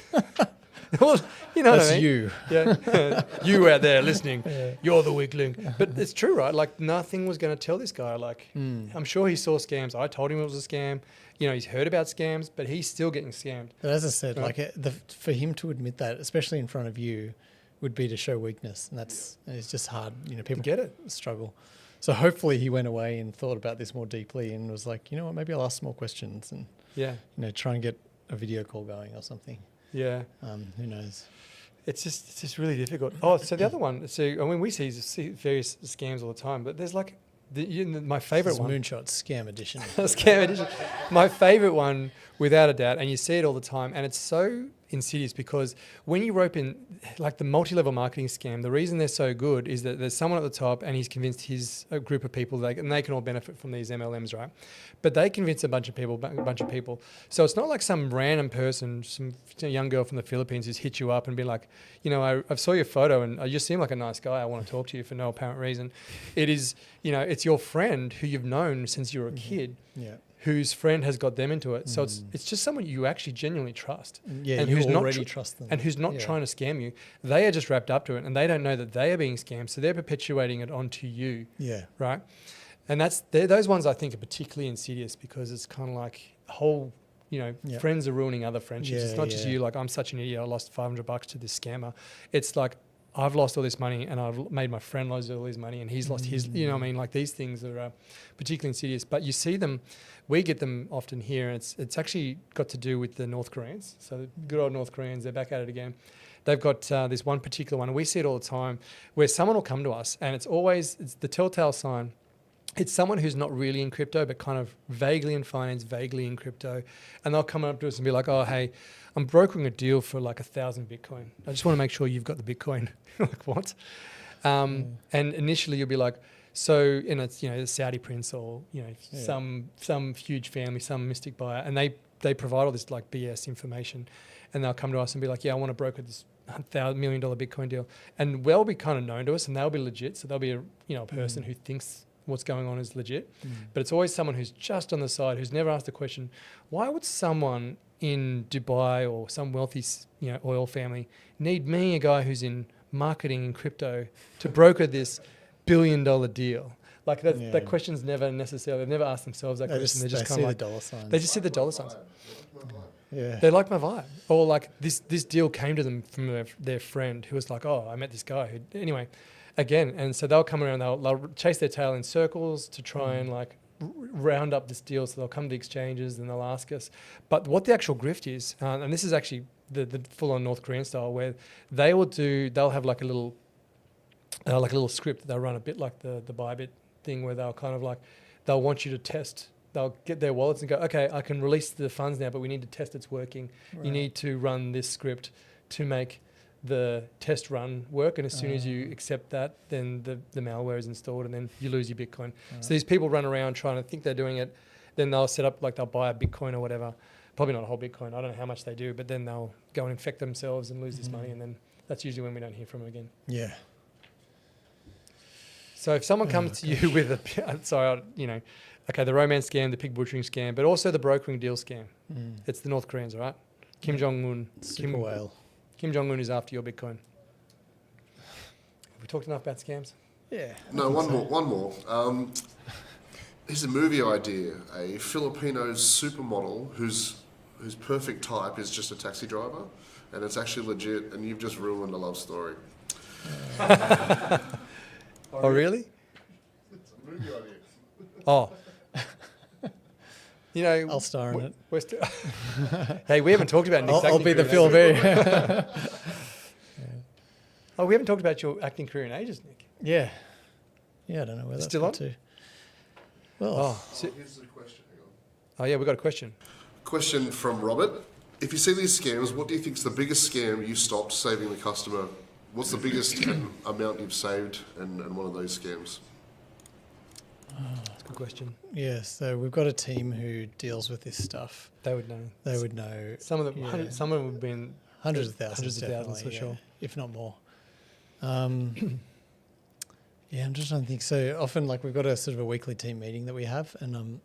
Well, That's what I mean? you. Yeah. You out there listening, you're the weak link. But it's true, right? Like nothing was going to tell this guy. Like I'm sure he saw scams. I told him it was a scam. He's heard about scams, but he's still getting scammed. But as I said, Right. for him to admit that, especially in front of you, would be to show weakness, and it's just hard. People Get it. struggle. So hopefully he went away and thought about this more deeply and was like, you know what, maybe I'll ask some more questions and try and get a video call going or something. Yeah. Who knows? It's just really difficult. Oh, so the other one. So we see various scams all the time, but there's like my favorite This is one. Moonshot scam edition. Scam edition. My favorite one, without a doubt, and you see it all the time, and it's so insidious because when you rope in like the multi-level marketing scam, the reason they're so good is that there's someone at the top and he's convinced a group of people and they can all benefit from these MLMs, right? But they convince a bunch of people. So it's not like some random person, some young girl from the Philippines who's hit you up and be like, I saw your photo and you seem like a nice guy. I want to talk to you for no apparent reason. It is, it's your friend who you've known since you were a kid. Yeah. Whose friend has got them into it. So it's just someone you actually genuinely trust. Yeah, and you who's already not trust them. And who's not trying to scam you. They are just wrapped up to it and they don't know that they are being scammed. So they're perpetuating it onto you. Yeah. Right? And those ones I think are particularly insidious because it's kind of like whole, friends are ruining other friendships. It's not just you like, I'm such an idiot, I lost $500 to this scammer. It's like, I've lost all this money and I've made my friend lose all his money and he's lost his, like these things are particularly insidious, but you see them, we get them often here and it's actually got to do with the North Koreans. So the good old North Koreans, they're back at it again. They've got this one particular one and we see it all the time where someone will come to us and it's the telltale sign. It's someone who's not really in crypto, but kind of vaguely in finance, vaguely in crypto. And they'll come up to us and be like, oh, hey, I'm brokering a deal for like 1,000 Bitcoin. I just want to make sure you've got the Bitcoin. Like, what? And initially you'll be like, so, and it's, the Saudi prince or, some huge family, some mystic buyer. And they provide all this like BS information. And they'll come to us and be like, yeah, I want to broker this $1 million Bitcoin deal. And they'll be kind of known to us and they'll be legit. So they'll be a person who thinks what's going on is legit, but it's always someone who's just on the side, who's never asked the question, why would someone in Dubai or some wealthy, oil family need me, a guy who's in marketing and crypto, to broker this $1 billion deal? Like that question's never necessarily, they've never asked themselves that question. They just kind of like, dollar signs. they just see the dollar signs. Yeah. They like my vibe. Or like this deal came to them from their friend who was like, oh, I met this guy who, anyway. Again, and so they'll come around, they'll chase their tail in circles to try and like round up this deal. So they'll come to the exchanges and they'll ask us. But what the actual grift is, and this is actually the full-on North Korean style, where they'll have like a little script that they'll run a bit like the Bybit thing, where they'll kind of like, they'll want you to test. They'll get their wallets and go, okay, I can release the funds now, but we need to test it's working. Right. You need to run this script to make the test run work, and as soon as you accept that, then the malware is installed and then you lose your Bitcoin. So these people run around trying to think they're doing it, then they'll set up, like they'll buy a Bitcoin or whatever, probably not a whole Bitcoin, I don't know how much they do, but then they'll go and infect themselves and lose this money, and then that's usually when we don't hear from them again. Yeah. So if someone comes to you with the romance scam, the pig butchering scam, but also the brokering deal scam, it's the North Koreans, all right? Kim Jong-un. Super whale. Kim Jong-un is after your Bitcoin. Have we talked enough about scams? Yeah. No, one more. Here's a movie idea. A Filipino supermodel whose perfect type is just a taxi driver. and it's actually legit, and you've just ruined a love story. Oh, really? It's a movie idea. Oh. You know, I'll star in it. We're hey, we haven't talked about Nick's I'll acting be the career in Phil ages. B. Oh, we haven't talked about your acting career in ages, Nick. Yeah. Yeah, I don't know where that's Still gone on? to. Well, Oh, Here's the question. Hang on. oh yeah, we've got a question. Question from Robert. If you see these scams, what do you think is the biggest scam you stopped saving the customer? What's the biggest amount you've saved in one of those scams? That's a good question. yeah, so we've got a team who deals with this stuff. They would know. They would know Some of them, Yeah. some of them have been hundreds of thousands, hundreds of thousands for definitely, sure. if not more. Yeah, I'm just trying to think. So often, like, we've got a sort of a weekly team meeting that we have, and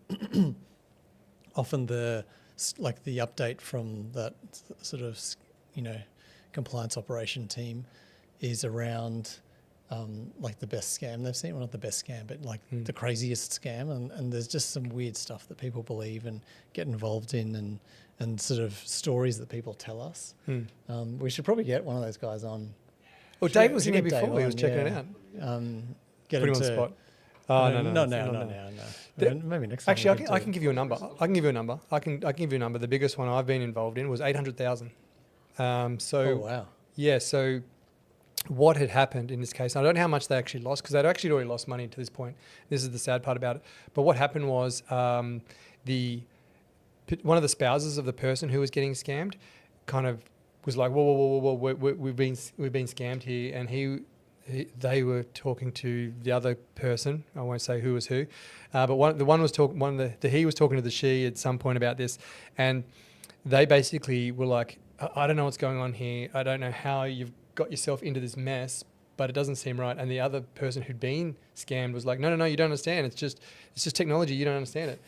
often the update from that sort of compliance operation team is around like the best scam they've seen. Well, not the best scam, but like the craziest scam, and there's just some weird stuff that people believe and get involved in, and sort of stories that people tell us. We should probably get one of those guys on. Well, Should Dave we- was should in we here get before. He Dave was on? checking Yeah. it out. Get Put him him on the to- spot. Oh, no, not no. now. The- Maybe next time. Actually, we I do can it. give you a number. I can give you a number. I can give you a number. The biggest one I've been involved in was 800,000. Oh wow. Yeah, so what had happened in this case, I don't know how much they actually lost because they'd actually already lost money to this point. This is the sad part about it. But what happened was one of the spouses of the person who was getting scammed kind of was like, whoa, we've been scammed here. And they were talking to the other person. I won't say who was who, but he was talking to the she at some point about this, and they basically were like, I don't know what's going on here. I don't know how you've got yourself into this mess, but it doesn't seem right. And the other person who'd been scammed was like, no, you don't understand. It's just technology. You don't understand it.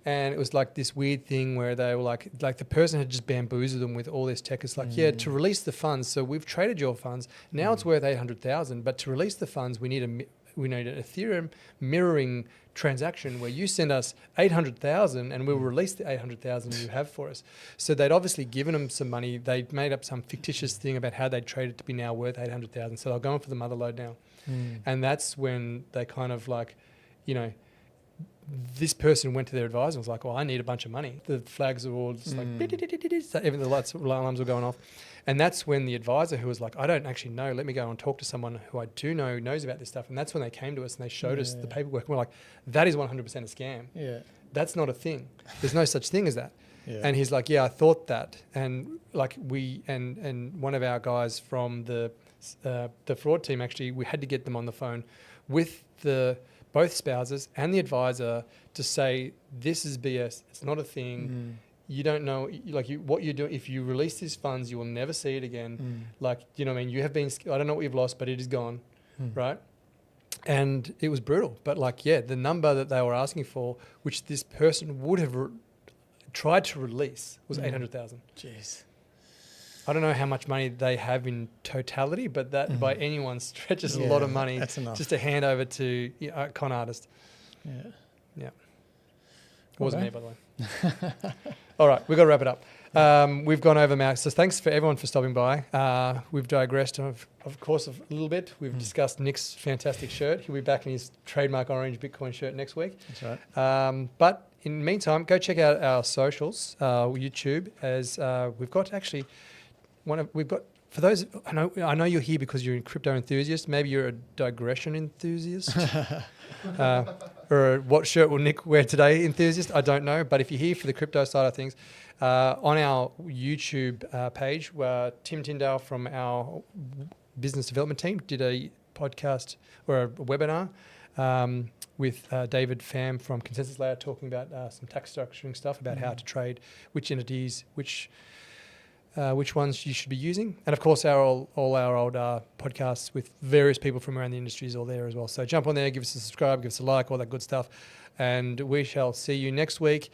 And it was like this weird thing where they were like the person had just bamboozled them with all this tech. It's like, yeah, to release the funds. So we've traded your funds. Now it's worth 800,000, but to release the funds, we need an Ethereum mirroring transaction where you send us 800,000 and we'll release the 800,000 you have for us. So they'd obviously given them some money. They'd made up some fictitious thing about how they'd trade it to be now worth 800,000. So they're going for the mother load now. And that's when they kind of like, this person went to their advisor and was like, well, I need a bunch of money. The flags were all just like, so even the alarms were going off. And that's when the advisor, who was like, I don't actually know, let me go and talk to someone who I do know knows about this stuff. And that's when they came to us and they showed us the paperwork. And we're like, that is 100% a scam. Yeah. That's not a thing. There's no such thing as that. Yeah. And he's like, yeah, I thought that. And like and one of our guys from the fraud team, actually, we had to get them on the phone with both spouses and the advisor to say, this is BS. It's not a thing. You don't know, what you do. If you release these funds, you will never see it again. Like, you know what I mean? You have been, I don't know what you've lost, but it is gone, right? And it was brutal. But the number that they were asking for, which this person would have tried to release, was 800,000. Jeez. I don't know how much money they have in totality, but that by anyone's stretch is a lot of money that's enough. just to hand over to a con artist. Yeah. It wasn't me, by the way. All right, we've got to wrap it up. We've gone over, Max. So thanks for everyone for stopping by. We've digressed, of course, a little bit. We've discussed Nick's fantastic shirt. He'll be back in his trademark orange Bitcoin shirt next week. That's right. But in the meantime, go check out our socials, YouTube, as we've got actually for those, I know you're here because you're a crypto enthusiast. Maybe you're a digression enthusiast. Or what shirt will Nick wear today enthusiast? I don't know. But if you're here for the crypto side of things, on our YouTube page, Tim Tyndale from our business development team did a podcast or a webinar with David Pham from Consensus Layer talking about some tax structuring stuff, about how to trade, which entities, which ones you should be using. And of course, all our old podcasts with various people from around the industry is all there as well. So jump on there, give us a subscribe, give us a like, all that good stuff. And we shall see you next week.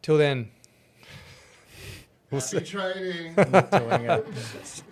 Till then. Happy trading. Not doing it.